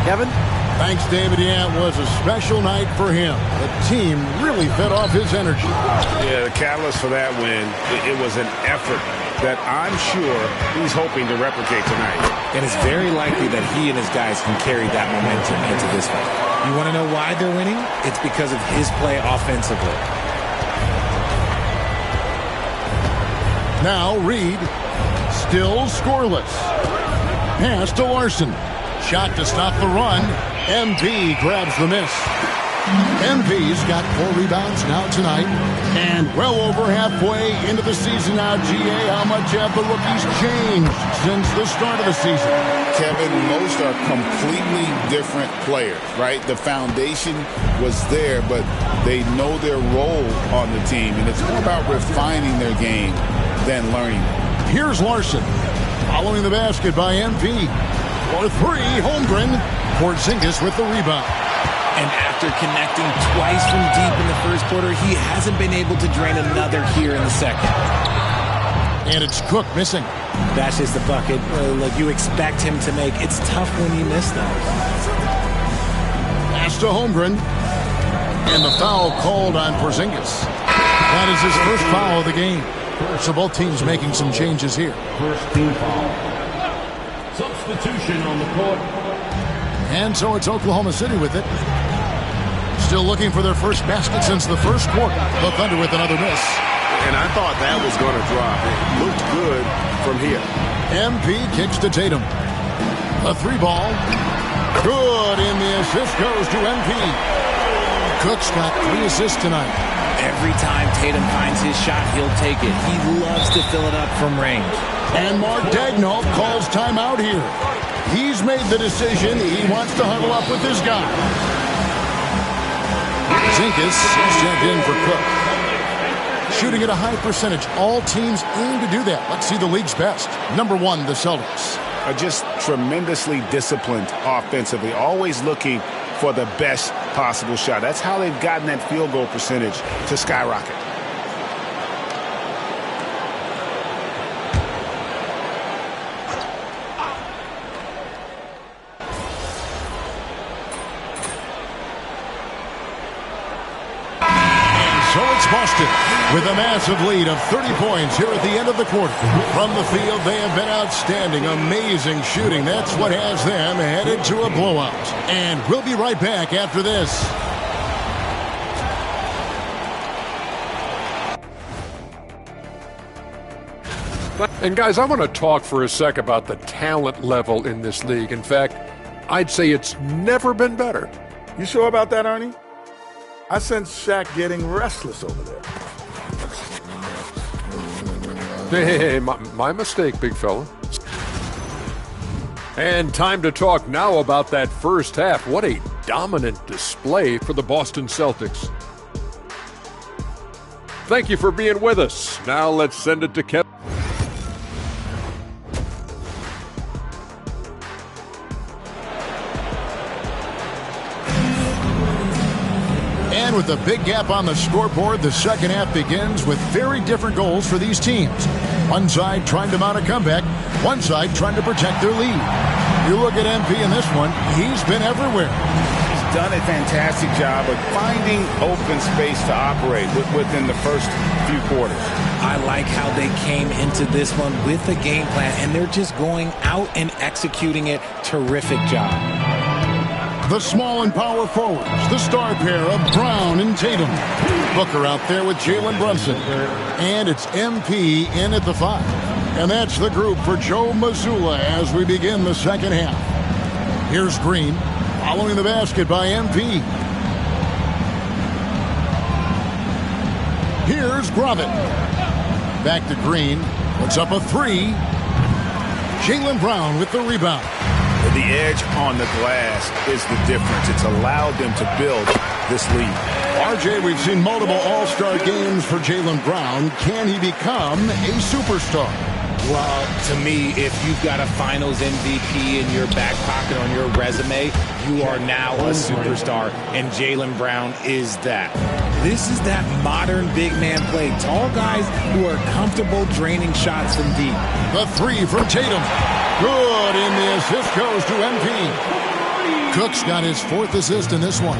Kevin? Thanks, David. Yeah, it was a special night for him. The team really fed off his energy. Yeah, the catalyst for that win, it was an effort that I'm sure he's hoping to replicate tonight. And it's very likely that he and his guys can carry that momentum into this one. You want to know why they're winning? It's because of his play offensively. Now Reed, still scoreless. Pass to Larson. Shot to stop the run. MP grabs the miss. MP's got 4 rebounds now tonight. And well over halfway into the season now, GA, how much have the rookies changed since the start of the season? Kevin, most are completely different players, right? The foundation was there, but they know their role on the team, and it's more about refining their game than learning. Here's Larson, following the basket by MP. For 3, Holmgren. Porzingis with the rebound. And after connecting twice from deep in the first quarter, he hasn't been able to drain another here in the second. And it's Cook missing. That's just the bucket like you expect him to make. It's tough when you miss those. Pass to Holmgren. And the foul called on Porzingis. That is his first foul of the game. So both teams making some changes here. First team foul. Substitution on the court. And so it's Oklahoma City with it. Still looking for their first basket since the first quarter. The Thunder with another miss. And I thought that was going to drop. It looked good from here. MP kicks to Tatum. A 3-ball. Good, and the assist goes to MP. Cook's got 3 assists tonight. Every time Tatum finds his shot, he'll take it. He loves to fill it up from range. And Mark Daigneault calls timeout here. He's made the decision. He wants to huddle up with his guy. Zinkas is checked in for Cook. Shooting at a high percentage. All teams aim to do that. Let's see the league's best. Number 1, the Celtics. Are just tremendously disciplined offensively. Always looking for the best possible shot. That's how they've gotten that field goal percentage to skyrocket. It's Boston with a massive lead of 30 points here at the end of the quarter. From the field, they have been outstanding. Amazing shooting. That's what has them headed to a blowout. And we'll be right back after this. And guys, I want to talk for a sec about the talent level in this league. In fact, I'd say it's never been better. You sure about that, Ernie? I sense Shaq getting restless over there. Hey, my mistake, big fella. And time to talk now about that first half. What a dominant display for the Boston Celtics. Thank you for being with us. Now let's send it to Kevin. And with a big gap on the scoreboard, the second half begins with very different goals for these teams. One side trying to mount a comeback, one side trying to protect their lead. You look at MP in this one, he's been everywhere. He's done a fantastic job of finding open space to operate within the first few quarters. I like how they came into this one with a game plan, and they're just going out and executing it. Terrific job. The small and power forwards, the star pair of Brown and Tatum. Booker out there with Jalen Brunson. And it's MP in at the 5. And that's the group for Joe Mazzulla as we begin the second half. Here's Green, following the basket by MP. Here's Gravett. Back to Green, puts up a 3. Jaylen Brown with the rebound. The edge on the glass is the difference. It's allowed them to build this lead. RJ, we've seen multiple all-star games for Jaylen Brown. Can he become a superstar? Well, to me, if you've got a finals MVP in your back pocket on your resume, you are now a superstar, and Jaylen Brown is that. This is that modern big man play. Tall guys who are comfortable draining shots from deep. The 3 from Tatum. Good, and the assist goes to MP. Cook's got his 4th assist in this one.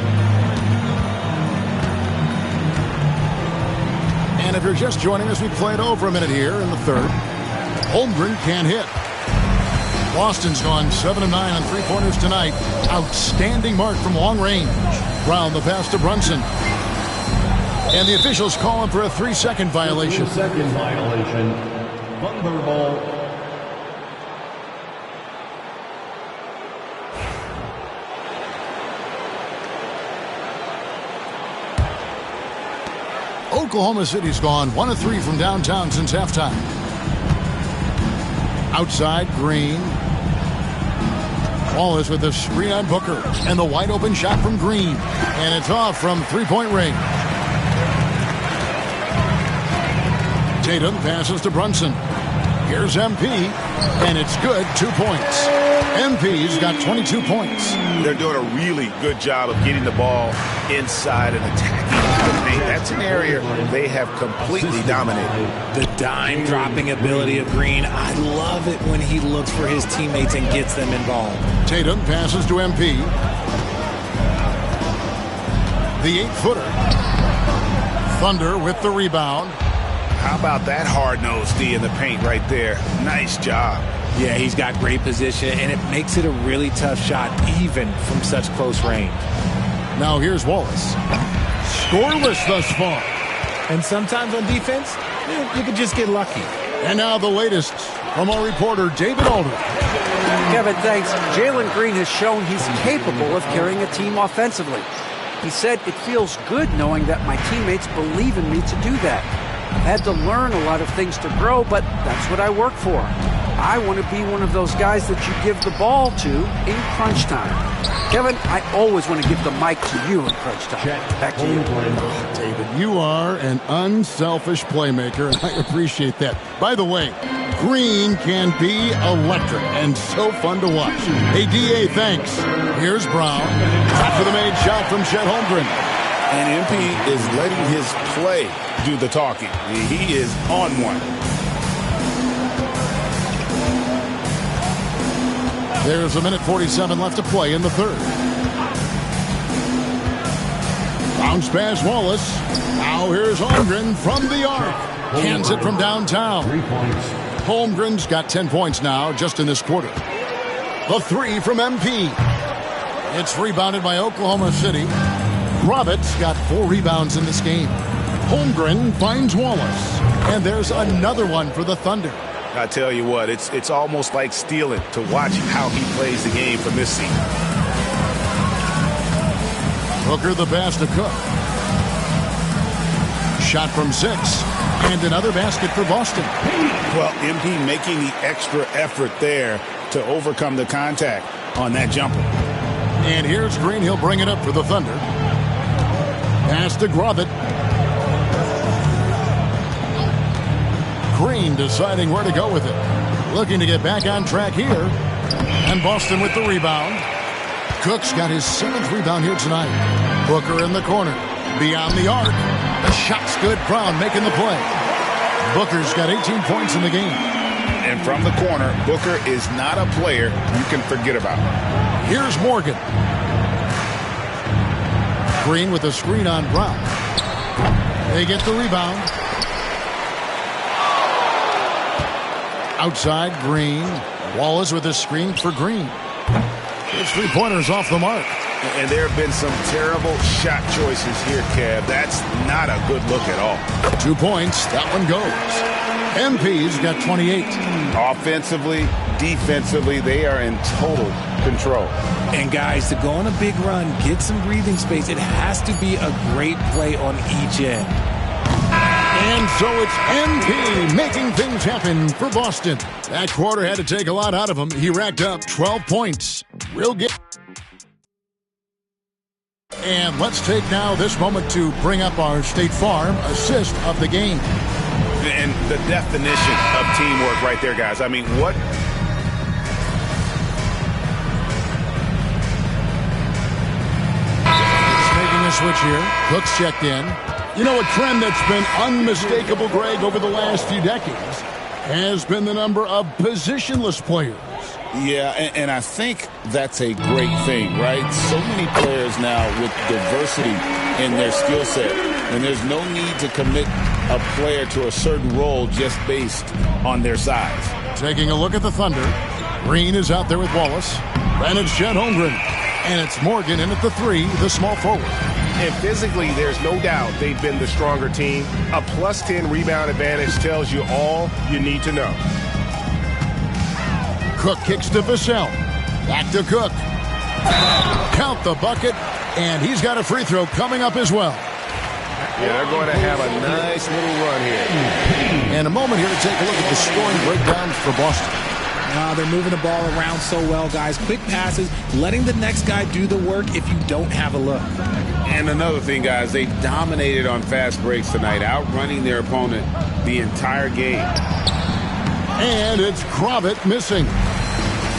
And if you're just joining us, we played over a minute here in the third. Holmgren can't hit. Boston's gone 7 of 9 on three-pointers tonight. Outstanding mark from long range. Brown the pass to Brunson. And the officials calling for a 3-second violation. 3-second violation. Thunderball. Oklahoma City's gone 1 of 3 from downtown since halftime. Outside, Green. Wallace with the screen on Booker. And the wide open shot from Green. And it's off from three-point range. Tatum passes to Brunson. Here's MP. And it's good. 2 points. MP's got 22 points. They're doing a really good job of getting the ball inside and attacking the paint. That's an area they have completely dominated. The dime dropping ability of Green. I love it when he looks for his teammates and gets them involved. Tatum passes to MP. The 8-footer. Thunder with the rebound. How about that hard-nosed D in the paint right there? Nice job. Yeah, he's got great position, and it makes it a really tough shot, even from such close range. Now here's Wallace. Scoreless thus far. And sometimes on defense, you could just get lucky. And now the latest from our reporter, David Aldridge. Kevin, thanks. Jalen Green has shown he's capable of carrying a team offensively. He said, "It feels good knowing that my teammates believe in me to do that. I've had to learn a lot of things to grow, but that's what I work for. I want to be one of those guys that you give the ball to in crunch time." Kevin, I always want to give the mic to you in crunch time. Back to you. David, you are an unselfish playmaker, and I appreciate that. By the way, Green can be electric and so fun to watch. Hey, DA, thanks. Here's Brown. After the made shot from Chet Holmgren. And MP is letting his play do the talking. He is on one. There's 1:47 left to play in the third. Bounce pass Wallace. Now here's Holmgren from the arc. Cans it from downtown. 3 points. Holmgren's got 10 points now just in this quarter. The three from MP. It's rebounded by Oklahoma City. Roberts got 4 rebounds in this game. Holmgren finds Wallace. And there's another one for the Thunder. I tell you what, it's almost like stealing to watch how he plays the game from this seat. Booker the pass to Cook. Shot from 6. And another basket for Boston. Well, MP making the extra effort there to overcome the contact on that jumper. And here's Green. He'll bring it up for the Thunder. Pass to Grovett. Green deciding where to go with it. Looking to get back on track here. And Boston with the rebound. Cook's got his 7th rebound here tonight. Booker in the corner. Beyond the arc. The shot's good. Brown making the play. Booker's got 18 points in the game. And from the corner, Booker is not a player you can forget about. Here's Morgan. Green with a screen on Brown. They get the rebound. Outside, Green. Wallace with a screen for Green. His 3-pointers off the mark. And there have been some terrible shot choices here, Kev. That's not a good look at all. 2 points. That one goes. MP's got 28. Offensively, defensively, they are in total control. And guys, to go on a big run, get some breathing space, it has to be a great play on each end. And so it's MP making things happen for Boston. That quarter had to take a lot out of him. He racked up 12 points. Real game. And let's take now this moment to bring up our State Farm assist of the game. And the definition of teamwork right there, guys. I mean, what? It's making a switch here. Cook's checked in. You know, a trend that's been unmistakable, Greg, over the last few decades has been the number of positionless players. Yeah, and I think that's a great thing, right? So many players now with diversity in their skill set, and there's no need to commit a player to a certain role just based on their size. Taking a look at the Thunder, Green is out there with Wallace. Then it's Chet Holmgren, and it's Morgan in at the 3, the small forward. And physically, there's no doubt they've been the stronger team. A plus 10 rebound advantage tells you all you need to know. Cook kicks to Vassell. Back to Cook. Count the bucket, and he's got a free throw coming up as well. Yeah, they're going to have a nice little run here. And a moment here to take a look at the scoring breakdown for Boston. They're moving the ball around so well, guys. Quick passes, letting the next guy do the work if you don't have a look. And another thing, guys, they dominated on fast breaks tonight, outrunning their opponent the entire game. And it's Grovett missing.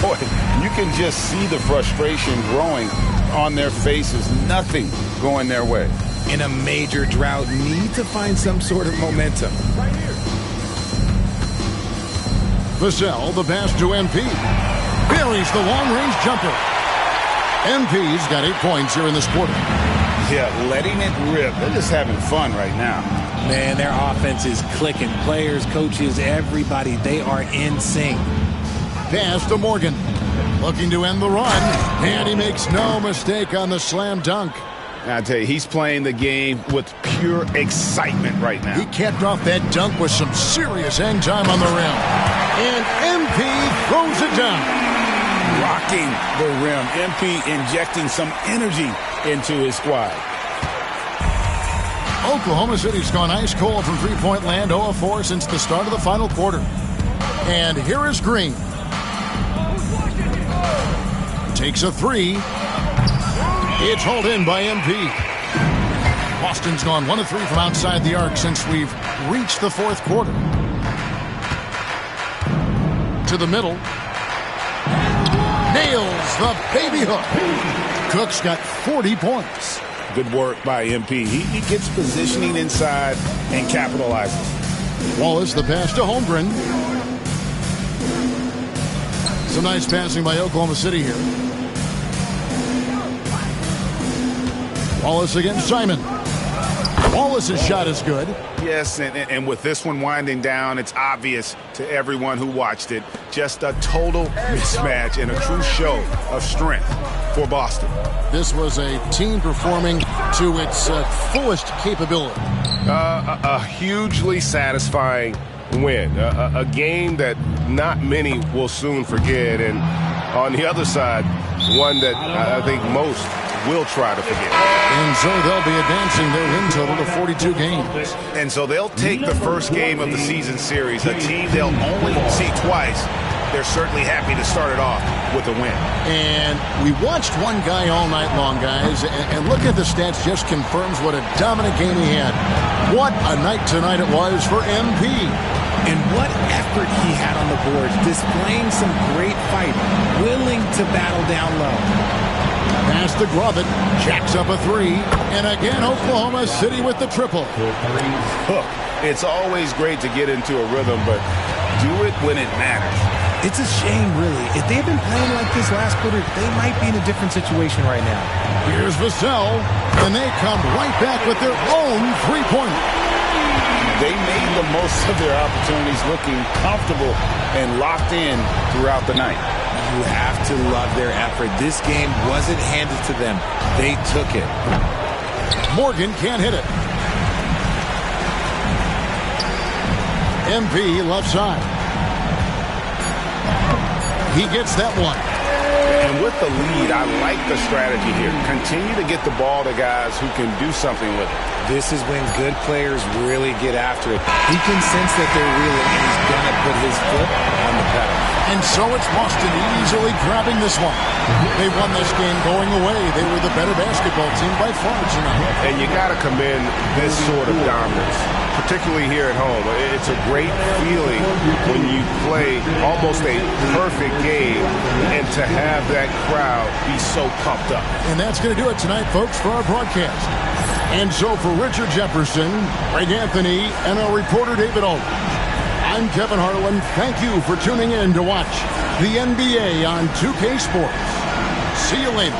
Boy, you can just see the frustration growing on their faces. Nothing going their way. In a major drought, need to find some sort of momentum. Vassell, the pass to MP. Buries the long-range jumper. MP's got 8 points here in this quarter. Yeah, letting it rip. They're just having fun right now. Man, their offense is clicking. Players, coaches, everybody, they are in sync. Pass to Morgan. Looking to end the run. And he makes no mistake on the slam dunk. I tell you, he's playing the game with pure excitement right now. He capped off that dunk with some serious hang time on the rim. And MP throws it down. Rocking the rim. MP injecting some energy into his squad. Oklahoma City's gone ice cold from three-point land, 0 of 4 since the start of the final quarter. And here is Green. Takes a 3. It's hauled in by MP. Boston's gone 1 of 3 from outside the arc since we've reached the fourth quarter. To the middle. Nails the baby hook. Cook's got 40 points. Good work by MP. He gets positioning inside and capitalizes. Wallace the pass to Holmgren. Some nice passing by Oklahoma City here. Wallace against Simon. Wallace's shot is good. Yes, and with this one winding down, it's obvious to everyone who watched it. Just a total mismatch and a true show of strength for Boston. This was a team performing to its fullest capability. A hugely satisfying win. A game that not many will soon forget. And on the other side, one that I think most will try to forget. And so they'll be advancing their win total to 42 games. And so they'll take the first game of the season series, a team they'll only see twice. They're certainly happy to start it off with a win. And we watched one guy all night long, guys, and looking at the stats just confirms what a dominant game he had. What a night tonight it was for MP. And what effort he had on the boards, displaying some great fight, willing to battle down low. Pass to Grovett, jacks up a three, and again Oklahoma City with the triple. It's always great to get into a rhythm, but do it when it matters. It's a shame, really. If they had been playing like this last quarter, they might be in a different situation right now. Here's Vassell, and they come right back with their own three-pointer. They made the most of their opportunities, looking comfortable and locked in throughout the night. You have to love their effort. This game wasn't handed to them. They took it. Morgan can't hit it. MP left side. He gets that one. And with the lead, I like the strategy here. Continue to get the ball to guys who can do something with it. This is when good players really get after it. He can sense that they're reeling, and he's going to put his foot on the pedal. And so it's Boston easily grabbing this one. They won this game going away. They were the better basketball team by far tonight. And you got to commend this sort of dominance, particularly here at home. It's a great feeling when you play almost a perfect game and to have that crowd be so pumped up. And that's going to do it tonight, folks, for our broadcast. And so for Richard Jefferson, Greg Anthony, and our reporter David Aldridge, I'm Kevin Harlan. Thank you for tuning in to watch the NBA on 2K Sports. See you later.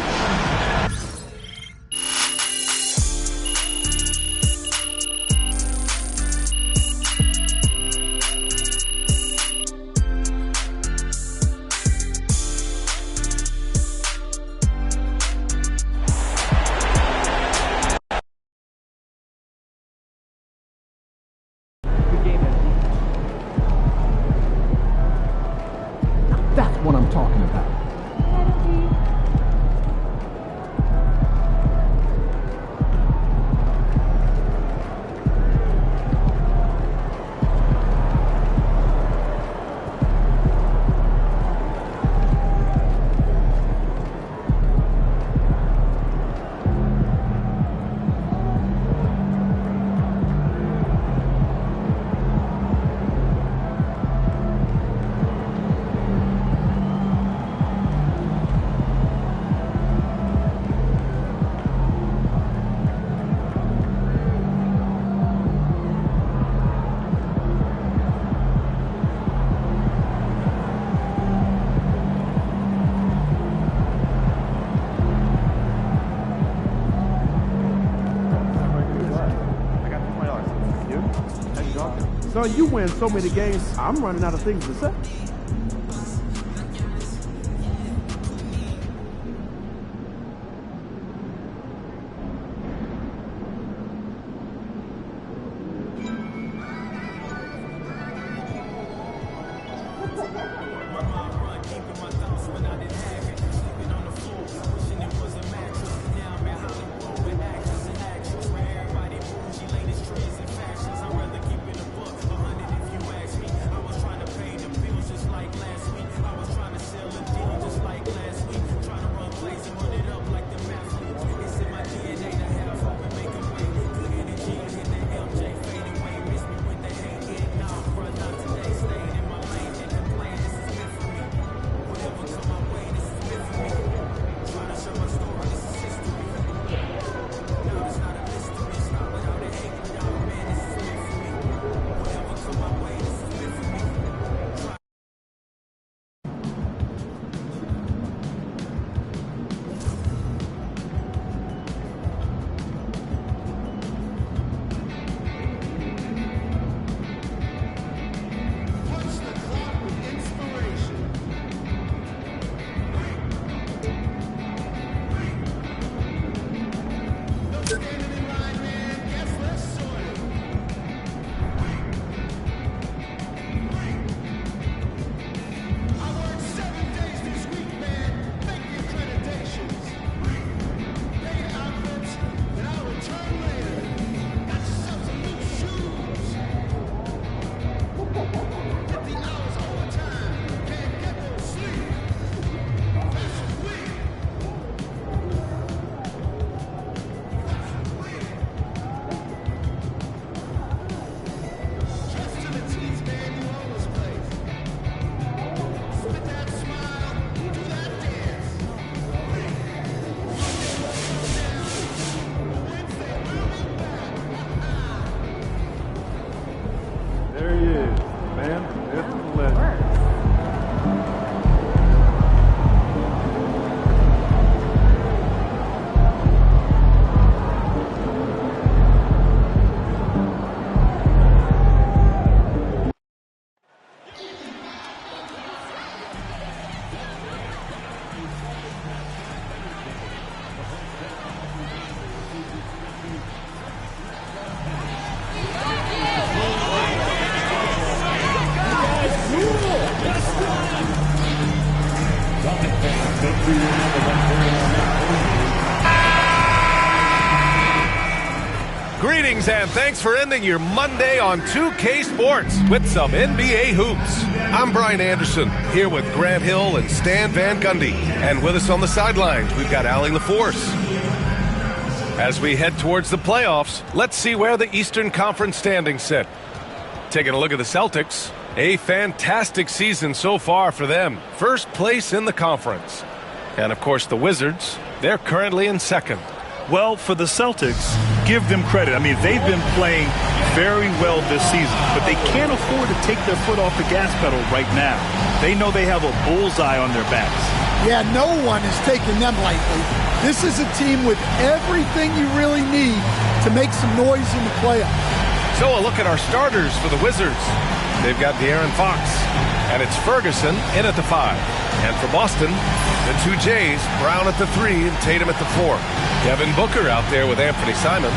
That's what I'm talking about. So you win so many games, I'm running out of things to say. man. This is legend. Greetings and thanks for ending your Monday on 2K Sports with some NBA hoops. I'm Brian Anderson, here with Grant Hill and Stan Van Gundy. And with us on the sidelines, we've got Allie LaForce. As we head towards the playoffs, let's see where the Eastern Conference standings sit. Taking a look at the Celtics, a fantastic season so far for them. First place in the conference. And of course the Wizards, they're currently in second. Well, for the Celtics, give them credit. I mean, they've been playing very well this season, but they can't afford to take their foot off the gas pedal right now. They know they have a bullseye on their backs. Yeah, no one is taking them lightly. This is a team with everything you really need to make some noise in the playoffs. So a look at our starters for the Wizards. They've got De'Aaron Fox, and it's Ferguson in at the 5. And for Boston, the two Jays, Brown at the 3 and Tatum at the 4. Devin Booker out there with Anthony Simons,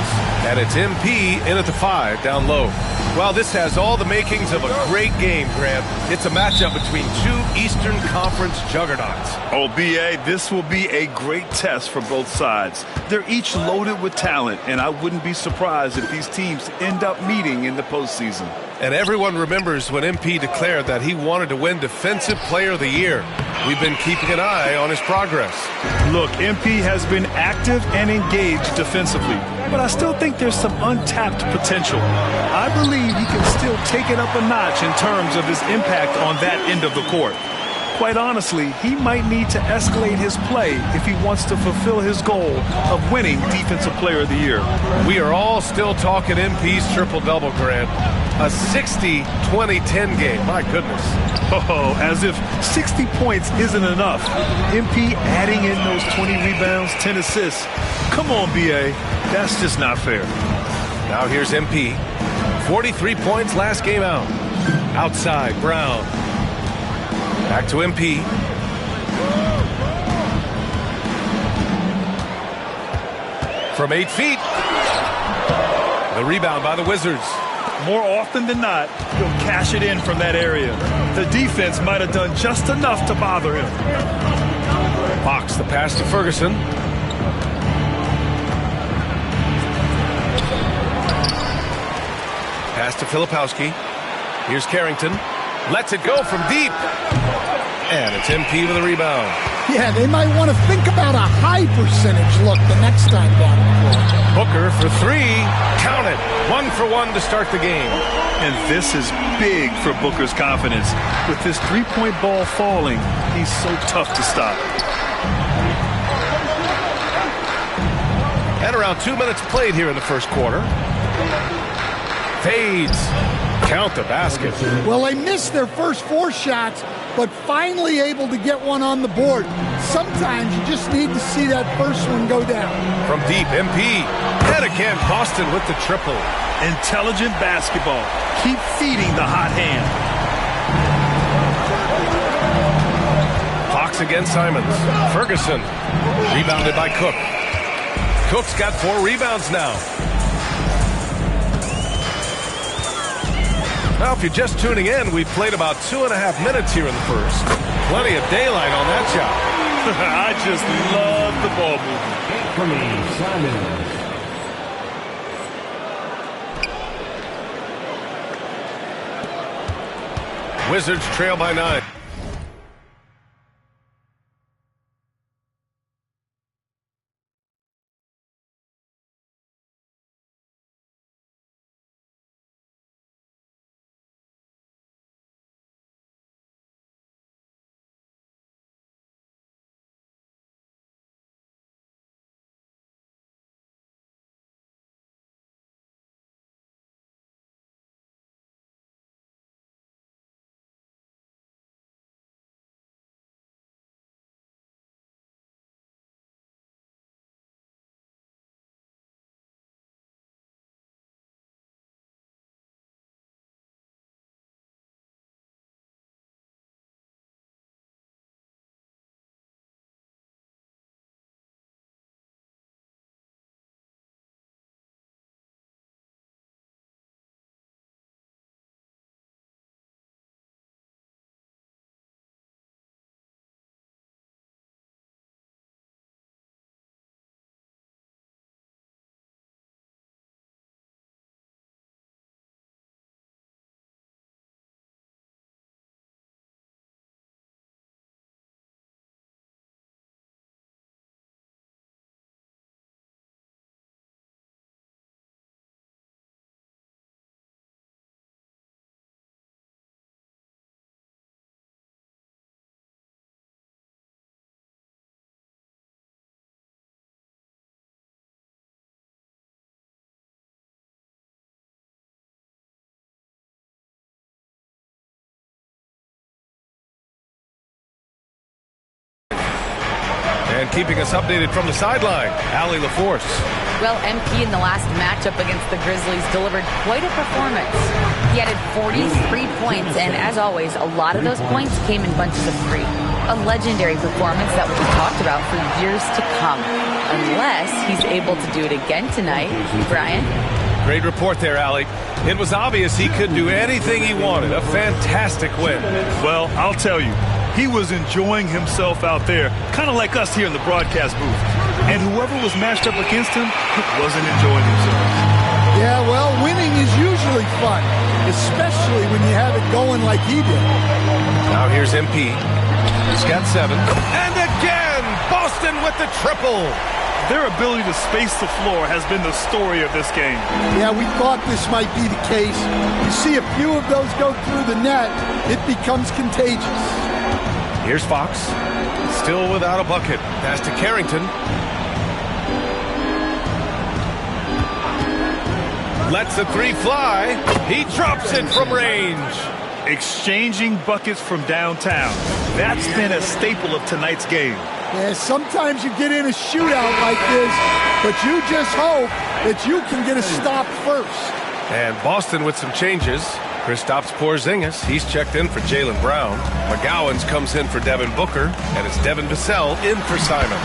and it's MP in at the 5 down low. Well, this has all the makings of a great game, Grant. It's a matchup between two Eastern Conference juggernauts. Oh, B.A., this will be a great test for both sides. They're each loaded with talent, and I wouldn't be surprised if these teams end up meeting in the postseason. And everyone remembers when MP declared that he wanted to win Defensive Player of the Year. We've been keeping an eye on his progress. Look, MP has been active and engaged defensively, but I still think there's some untapped potential. I believe he can still take it up a notch in terms of his impact on that end of the court. Quite honestly, he might need to escalate his play if he wants to fulfill his goal of winning Defensive Player of the Year. We are all still talking MP's triple-double, Grant. A 60-20-10 game, my goodness. Oh, as if 60 points isn't enough. MP adding in those 20 rebounds, 10 assists. Come on, B.A., that's just not fair. Now here's MP. 43 points last game out. Outside, Brown. Back to MP. From 8 feet. The rebound by the Wizards. More often than not, he'll cash it in from that area. The defense might have done just enough to bother him. Fox, the pass to Ferguson. Pass to Filipowski. Here's Carrington. Lets it go from deep. And it's MP with a rebound. Yeah, they might want to think about a high percentage look the next time down the floor. Booker for 3. Count it. 1 for 1 to start the game. And this is big for Booker's confidence. With this three-point ball falling, he's so tough to stop. And around 2 minutes played here in the first quarter. Fades. Count the basket. Well, they missed their first 4 shots, but finally able to get one on the board. Sometimes you just need to see that first one go down. From deep, MP. And again, Boston with the triple. Intelligent basketball. Keep feeding the hot hand. Fox against Simons. Ferguson. Rebounded by Cook. Cook's got 4 rebounds now. Now, if you're just tuning in, we've played about 2.5 minutes here in the first. Plenty of daylight on that shot. I just love the ball movement. Wizards trail by 9. and keeping us updated from the sideline, Allie LaForce. Well, MP in the last matchup against the Grizzlies delivered quite a performance. He added 43 points, and as always, a lot of those points came in bunches of 3. A legendary performance that will be talked about for years to come, unless he's able to do it again tonight. Brian? Great report there, Allie. It was obvious he could do anything he wanted. A fantastic win. Well, I'll tell you, he was enjoying himself out there, kind of like us here in the broadcast booth. And whoever was matched up against him wasn't enjoying themselves. Yeah, well, winning is usually fun, especially when you have it going like he did. Now here's MP. He's got 7. And again, Boston with the triple. Their ability to space the floor has been the story of this game. Yeah, we thought this might be the case. You see a few of those go through the net, it becomes contagious. Here's Fox, still without a bucket. Pass to Carrington. Lets the 3 fly. He drops it from range. Exchanging buckets from downtown. That's been a staple of tonight's game. Yeah, sometimes you get in a shootout like this, but you just hope that you can get a stop first. And Boston with some changes. Kristaps Porzingis, he's checked in for Jaylen Brown. McGowens comes in for Devin Booker, and it's Devin Vassell in for Simons.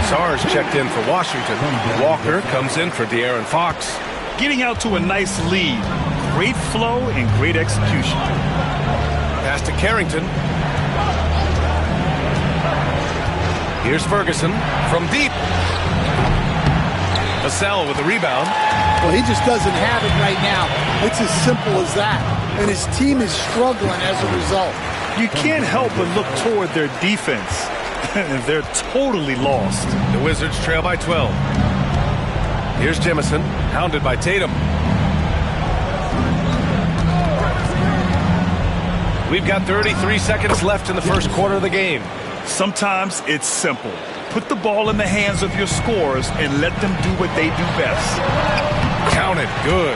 Sarr's checked in for Washington. Walker comes in for De'Aaron Fox. Getting out to a nice lead. Great flow and great execution. Pass to Carrington. Here's Ferguson from deep. Vassell with the rebound. Well, he just doesn't have it right now. It's as simple as that. And his team is struggling as a result. You can't help but look toward their defense. They're totally lost. The Wizards trail by 12. Here's Jemison, hounded by Tatum. We've got 33 seconds left in the first quarter of the game. Sometimes it's simple. Put the ball in the hands of your scorers and let them do what they do best. Count it. Good.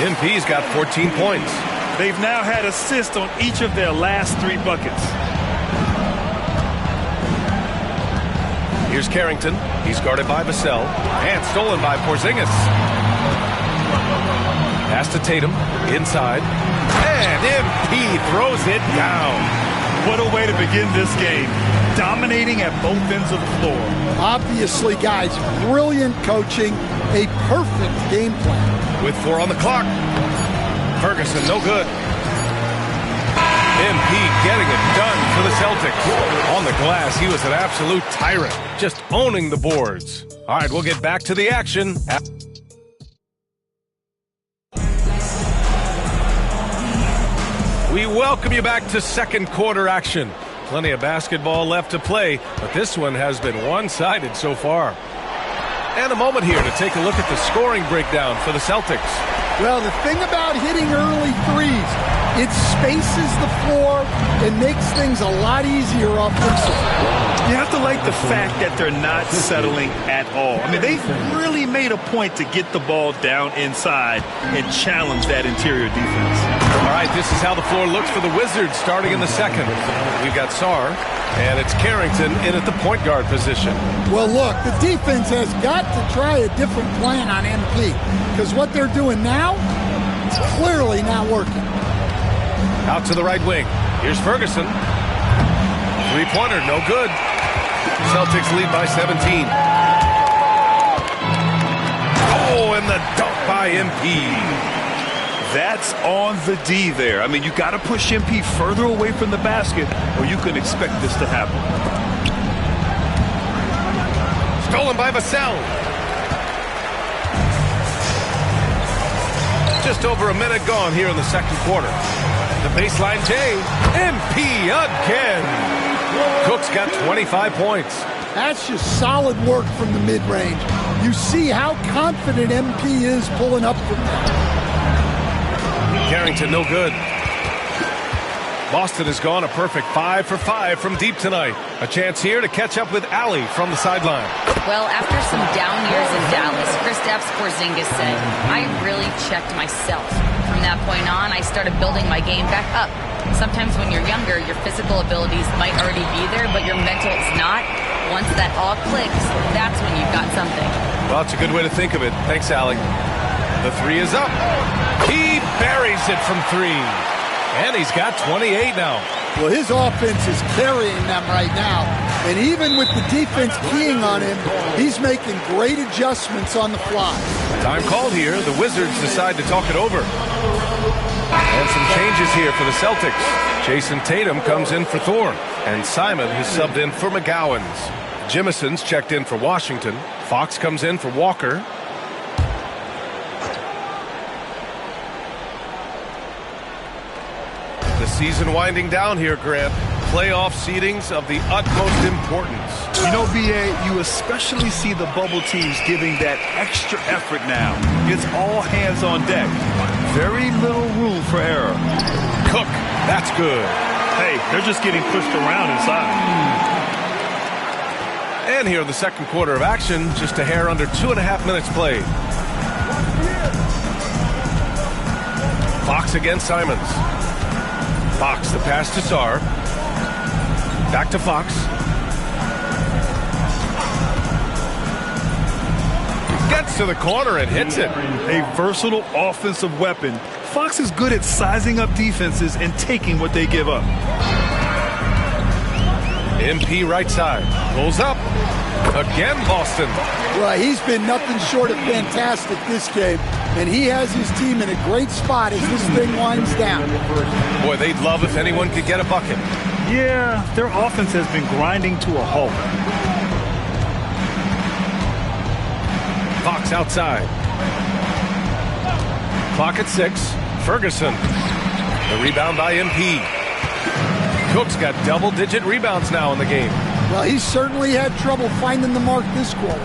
MP's got 14 points. They've now had assists on each of their last 3 buckets. Here's Carrington. He's guarded by Vassell. And stolen by Porzingis. Pass to Tatum. Inside. And MP throws it down. What a way to begin this game. Dominating at both ends of the floor. Obviously, guys, brilliant coaching. A perfect game plan. With 4 on the clock. Ferguson, no good. MP getting it done for the Celtics. On the glass, he was an absolute tyrant. Just owning the boards. All right, we'll get back to the action. We welcome you back to second quarter action. Plenty of basketball left to play, but this one has been one-sided so far. And a moment here to take a look at the scoring breakdown for the Celtics. Well, the thing about hitting early threes, it spaces the floor and makes things a lot easier offensively. You have to like the fact that they're not settling at all. I mean, they've really made a point to get the ball down inside and challenge that interior defense. All right, this is how the floor looks for the Wizards starting in the second. We've got Sarr, and it's Carrington in at the point guard position. Well, look, the defense has got to try a different plan on MP because what they're doing now is clearly not working. Out to the right wing. Here's Ferguson. Three-pointer, no good. Celtics lead by 17. Oh, and the dunk by MP. That's on the D there. I mean, you got to push MP further away from the basket or you can expect this to happen. Stolen by Vassell. Just over a minute gone here in the second quarter. The baseline J. MP again. Cook's got 25 points. That's just solid work from the mid-range. You see how confident MP is pulling up from there. Carrington, no good. Boston has gone a perfect 5 for 5 from deep tonight. A chance here to catch up with Allie from the sideline. Well, after some down years in Dallas, Kristaps Porzingis said, I really checked myself. From that point on, I started building my game back up. Sometimes when you're younger, your physical abilities might already be there, but your mental is not. Once that all clicks, that's when you've got something. Well, it's a good way to think of it. Thanks, Allie. The three is up. He buries it from three. And he's got 28 now. Well, his offense is carrying them right now. And even with the defense keying on him, he's making great adjustments on the fly. Time called here. The Wizards decide to talk it over. And some changes here for the Celtics. Jason Tatum comes in for Thor. And Simon has subbed in for McGowan's. Jimison's checked in for Washington. Fox comes in for Walker. The season winding down here, Grant. Playoff seedings of the utmost importance. You know, B.A., you especially see the bubble teams giving that extra effort now. It's all hands on deck. Very little room for error. Cook, that's good. Hey, they're just getting pushed around inside. And here in the second quarter of action, just a hair under 2.5 minutes played. Fox against Simons. Fox, the pass to Sarr. Back to Fox. Gets to the corner and hits it. A versatile offensive weapon. Fox is good at sizing up defenses and taking what they give up. MP right side. Pulls up. Again, Boston. Well, he's been nothing short of fantastic this game, and he has his team in a great spot as this thing winds down. Boy, they'd love if anyone could get a bucket. Yeah, their offense has been grinding to a halt. Fox outside. Clock at 6. Ferguson. The rebound by MP. Cook's got double-digit rebounds now in the game. Well, he certainly had trouble finding the mark this quarter.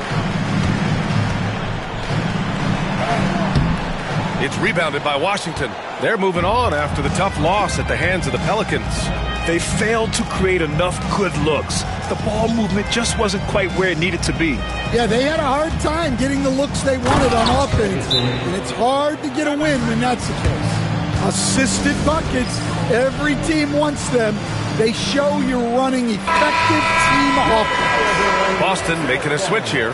It's rebounded by Washington. They're moving on after the tough loss at the hands of the Pelicans. They failed to create enough good looks. The ball movement just wasn't quite where it needed to be. Yeah, they had a hard time getting the looks they wanted on offense, and it's hard to get a win when that's the case. Assisted buckets, every team wants them. They show you're running effective team offense. Boston making a switch here.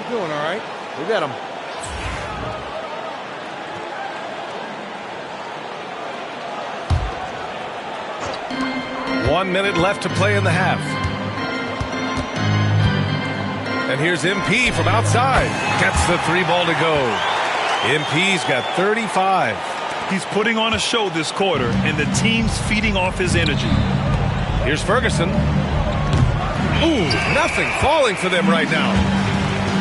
Doing all right. We got him. One minute left to play in the half. And here's MP from outside. Gets the three ball to go. MP's got 35. He's putting on a show this quarter, and the team's feeding off his energy. Here's Ferguson. Ooh, nothing falling for them right now.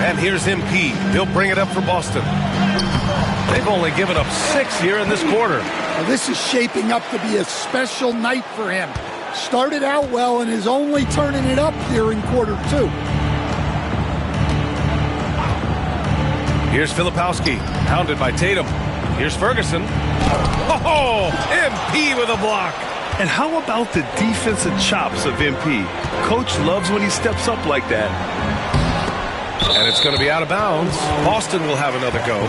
And here's MP. He'll bring it up for Boston. They've only given up 6 here in this quarter. Well, this is shaping up to be a special night for him. Started out well and is only turning it up here in quarter 2. Here's Filipowski, hounded by Tatum. Here's Ferguson. Oh, MP with a block. And how about the defensive chops of MP? Coach loves when he steps up like that. And it's going to be out of bounds. Boston will have another go.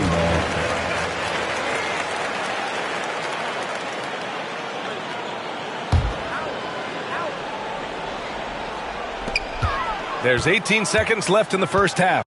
There's 18 seconds left in the first half.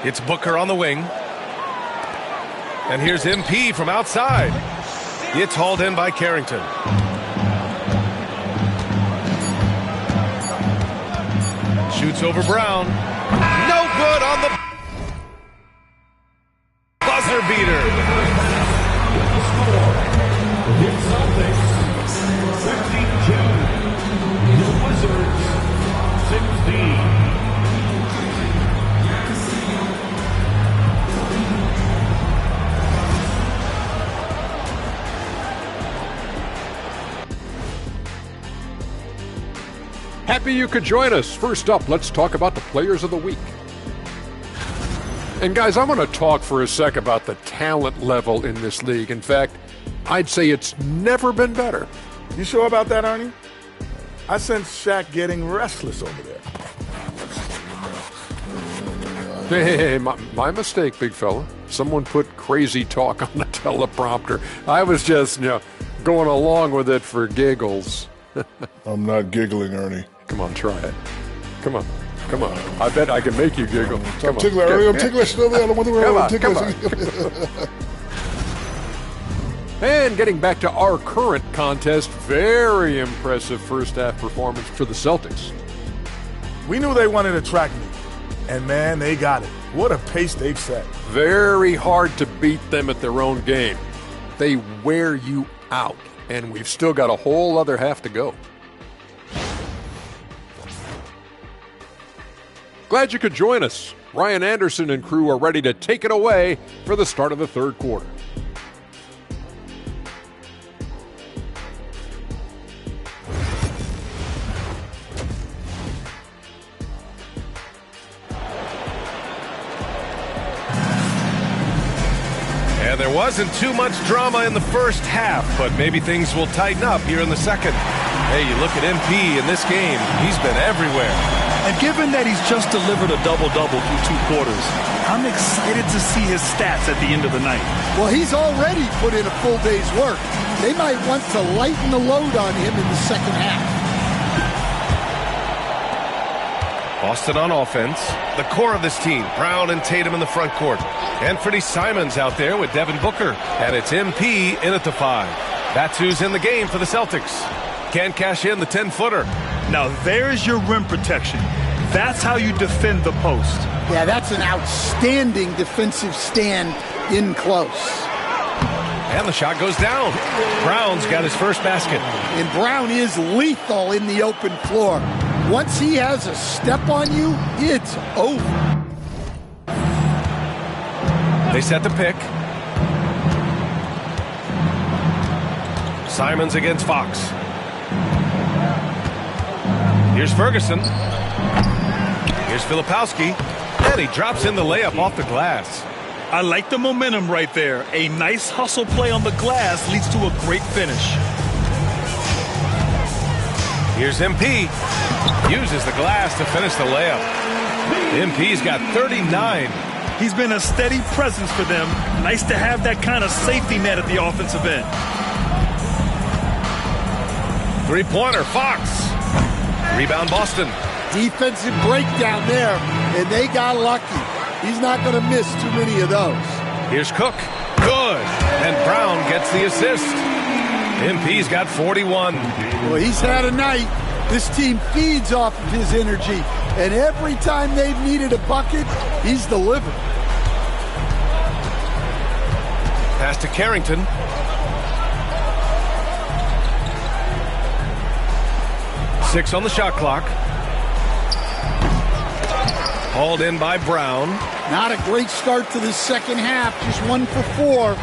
It's Booker on the wing. And here's MP from outside. It's hauled in by Carrington. Shoots over Brown. No good on the buzzer beater. The Celtics 52. The Wizards 16. Happy you could join us. First up, let's talk about the players of the week. And guys, I want to talk for a sec about the talent level in this league. In fact, I'd say it's never been better. You sure about that, Ernie? I sense Shaq getting restless over there. Hey, my mistake, big fella. Someone put crazy talk on the teleprompter. I was just, going along with it for giggles. I'm not giggling, Ernie. Come on, try it. Come on. I bet I can make you giggle. I'm ticklish, Ernie. I'm ticklish. Come on. And getting back to our current contest, very impressive first half performance for the Celtics. We knew they wanted to track me, and man, they got it. What a pace they've set. Very hard to beat them at their own game. They wear you out, and we've still got a whole other half to go. Glad you could join us. Ryan Anderson and crew are ready to take it away for the start of the third quarter. And there wasn't too much drama in the first half, but maybe things will tighten up here in the second. Hey, you look at MP in this game, he's been everywhere. And given that he's just delivered a double-double through 2 quarters, I'm excited to see his stats at the end of the night. Well, he's already put in a full day's work. They might want to lighten the load on him in the second half. Boston on offense. The core of this team, Brown and Tatum in the front court. Anthony Simons out there with Devin Booker. And it's MP in at the 5. That's who's in the game for the Celtics. Can't cash in the 10-footer. Now there's your rim protection. That's how you defend the post. Yeah, that's an outstanding defensive stand in close. And the shot goes down. Brown's got his first basket. And Brown is lethal in the open floor. Once he has a step on you, it's over. They set the pick. Simons against Fox. Here's Ferguson. Here's Filipowski. And he drops in the layup off the glass. I like the momentum right there. A nice hustle play on the glass leads to a great finish. Here's MP. Uses the glass to finish the layup. MP's got 39. He's been a steady presence for them. Nice to have that kind of safety net at the offensive end. Three-pointer, Fox. Rebound, Boston. Defensive breakdown there, and they got lucky. He's not going to miss too many of those. Here's Cook. Good. And Brown gets the assist. MP's got 41. Well, he's had a night. This team feeds off of his energy, and every time they've needed a bucket, he's delivered. Pass to Carrington. Six on the shot clock. Hauled in by Brown. Not a great start to the second half. Just 1 for 4.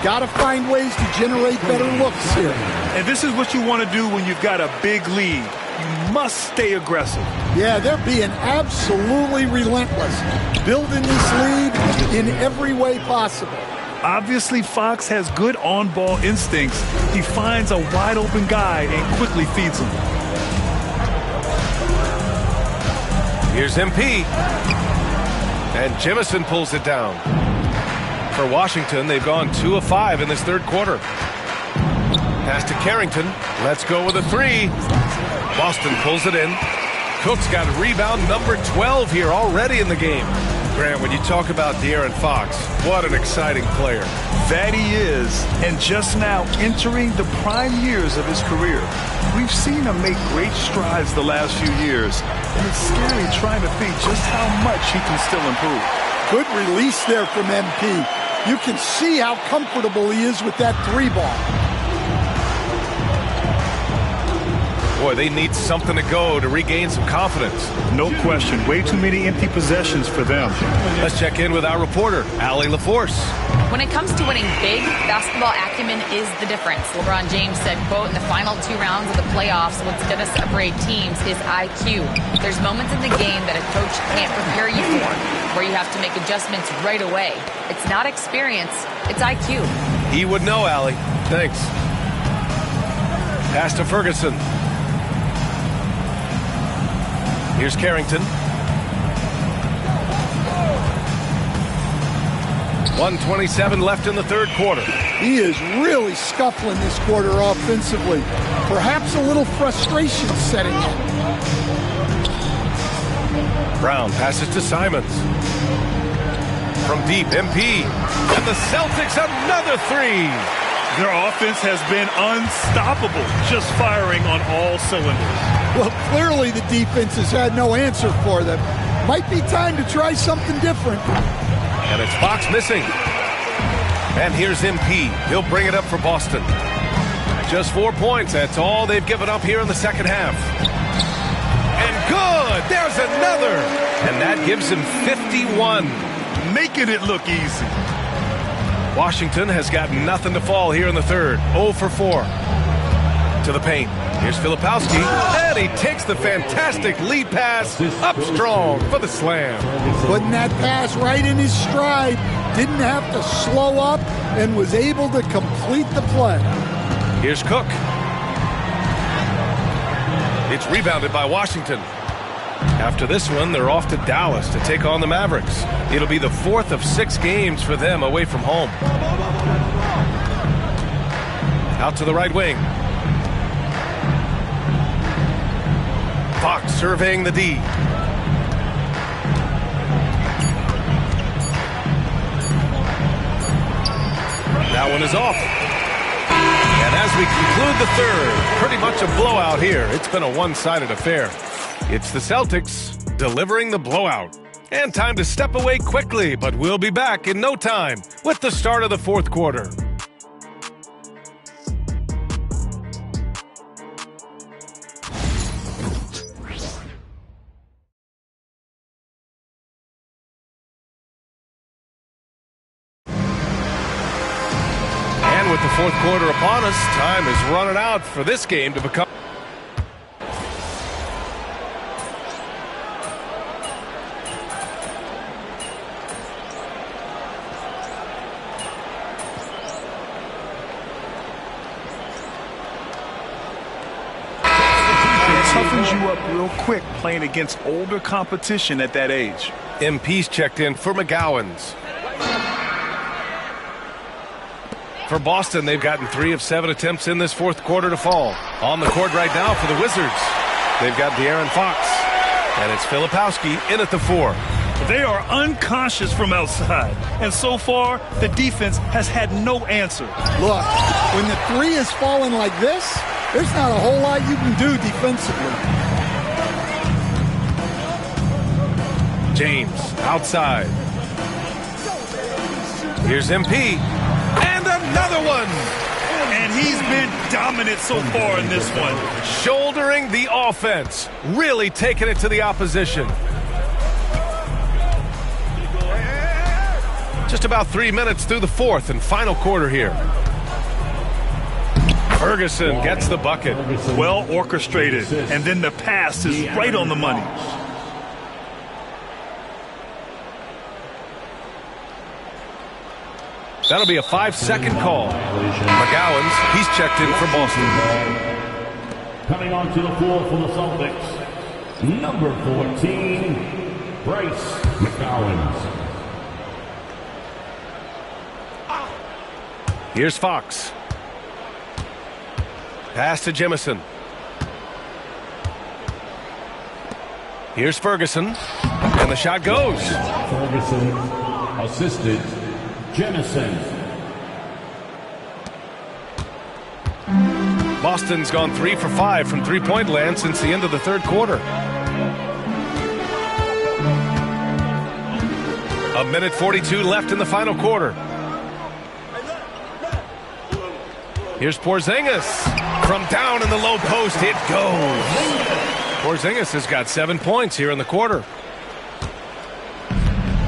Got to find ways to generate better looks here. And this is what you want to do when you've got a big lead. You must stay aggressive. Yeah, they're being absolutely relentless. Building this lead in every way possible. Obviously, Fox has good on-ball instincts. He finds a wide-open guy and quickly feeds him. Here's MP. And Jemison pulls it down. For Washington, they've gone 2 of 5 in this third quarter. Pass to Carrington. Let's go with a 3. Boston pulls it in. Cook's got rebound number 12 here already in the game. Grant, when you talk about De'Aaron Fox, what an exciting player. That he is, and just now entering the prime years of his career. We've seen him make great strides the last few years, and it's scary trying to think just how much he can still improve. Good release there from MP. You can see how comfortable he is with that 3-ball. Boy, they need something to go to regain some confidence. No question. Way too many empty possessions for them. Let's check in with our reporter, Allie LaForce. When it comes to winning big, basketball acumen is the difference. LeBron James said, quote, in the final 2 rounds of the playoffs, what's going to separate teams is IQ. There's moments in the game that a coach can't prepare you for, where you have to make adjustments right away. It's not experience, it's IQ. He would know, Allie. Thanks. Pass to Ferguson. Here's Carrington. 1:27 left in the third quarter. He is really scuffling this quarter offensively. Perhaps a little frustration setting in. Brown passes to Simons. From deep, MP. And the Celtics another 3. Their offense has been unstoppable, just firing on all cylinders. Well, clearly the defense has had no answer for them. Might be time to try something different. And it's Fox missing. And here's MP. He'll bring it up for Boston. Just 4 points. That's all they've given up here in the second half. And good! There's another! And that gives him 51. Making it look easy. Washington has got nothing to fall here in the third. 0 for 4. To the paint. Here's Filipowski. And he takes the fantastic lead pass up strong for the slam. Putting that pass right in his stride. Didn't have to slow up and was able to complete the play. Here's Cook. It's rebounded by Washington. After this one, they're off to Dallas to take on the Mavericks. It'll be the 4th of 6 games for them away from home. Out to the right wing. Fox surveying the D. That one is off. And as we conclude the third, pretty much a blowout here. It's been a one-sided affair. It's the Celtics delivering the blowout. And time to step away quickly, but we'll be back in no time with the start of the fourth quarter. And with the fourth quarter upon us, time is running out for this game to become... Toughens you up real quick playing against older competition at that age. MP's checked in for McGowan's. For Boston, they've gotten 3 of 7 attempts in this fourth quarter to fall. On the court right now for the Wizards, they've got De'Aaron Fox. And it's Filipowski in at the 4. They are unconscious from outside. And so far, the defense has had no answer. Look, when the 3 is falling like this, there's not a whole lot you can do defensively. James outside. Here's MP. And another one. And he's been dominant so far in this one. Shouldering the offense. Really taking it to the opposition. Just about 3 minutes through the fourth and final quarter here. Ferguson gets the bucket. Well orchestrated. And then the pass is right on the money. That'll be a 5-second call. McGowan's, he's checked in for Boston. Coming onto the floor for the Celtics, number 14, Bryce McGowan. Here's Fox. Pass to Jemison. Here's Ferguson. And the shot goes. Ferguson, assisted, Jemison. Boston's gone 3 for 5 from three-point land since the end of the third quarter. A minute 42 left in the final quarter. Here's Porzingis. From down in the low post, it goes. Porzingis has got 7 points here in the quarter.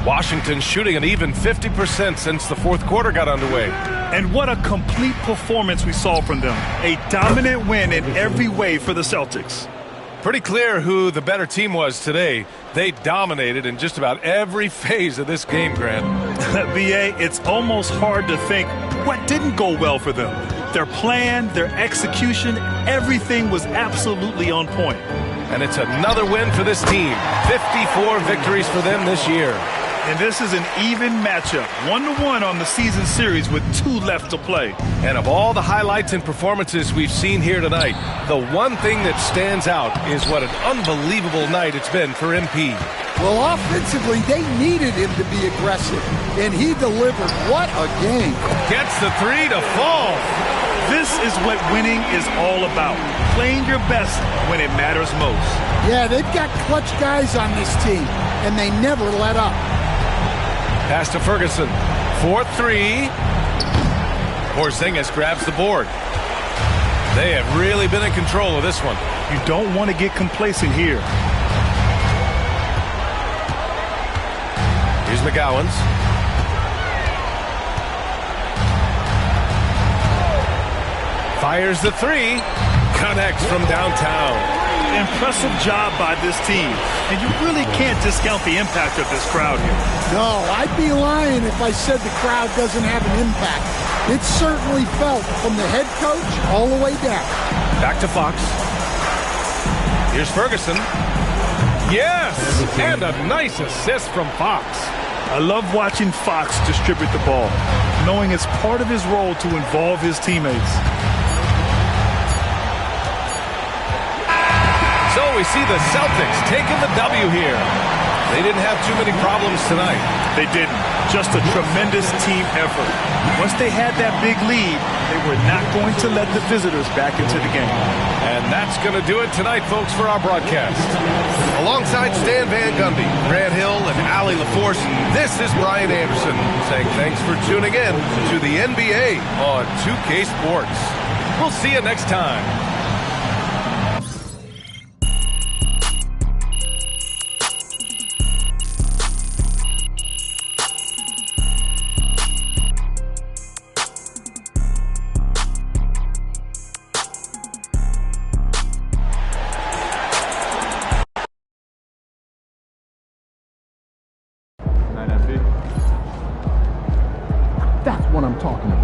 Washington shooting an even 50% since the fourth quarter got underway. And what a complete performance we saw from them. A dominant win in every way for the Celtics. Pretty clear who the better team was today. They dominated in just about every phase of this game, Grant. B.A., it's almost hard to think what didn't go well for them. Their plan, their execution, everything was absolutely on point. And it's another win for this team. 54 victories for them this year. And this is an even matchup, 1-1 on the season series with 2 left to play. And of all the highlights and performances we've seen here tonight, the one thing that stands out is what an unbelievable night it's been for MP. Well, offensively, they needed him to be aggressive, and he delivered. What a game. Gets the 3 to fall. This is what winning is all about, playing your best when it matters most. Yeah, they've got clutch guys on this team, and they never let up. Pass to Ferguson. 4-3. Porzingis grabs the board. They have really been in control of this one. You don't want to get complacent here. Here's McGowan's. Fires the 3. Connects from downtown. Impressive job by this team. And you really can't discount the impact of this crowd here. No, I'd be lying if I said the crowd doesn't have an impact. It's certainly felt from the head coach all the way down. Back to Fox. Here's Ferguson. Yes! And a nice assist from Fox. I love watching Fox distribute the ball, knowing it's part of his role to involve his teammates. So we see the Celtics taking the W here. They didn't have too many problems tonight. They didn't. Just a tremendous team effort. Once they had that big lead, they were not going to let the visitors back into the game. And that's going to do it tonight, folks, for our broadcast. Alongside Stan Van Gundy, Grant Hill, and Allie LaForce, this is Brian Anderson saying thanks for tuning in to the NBA on 2K Sports. We'll see you next time. That's what I'm talking about.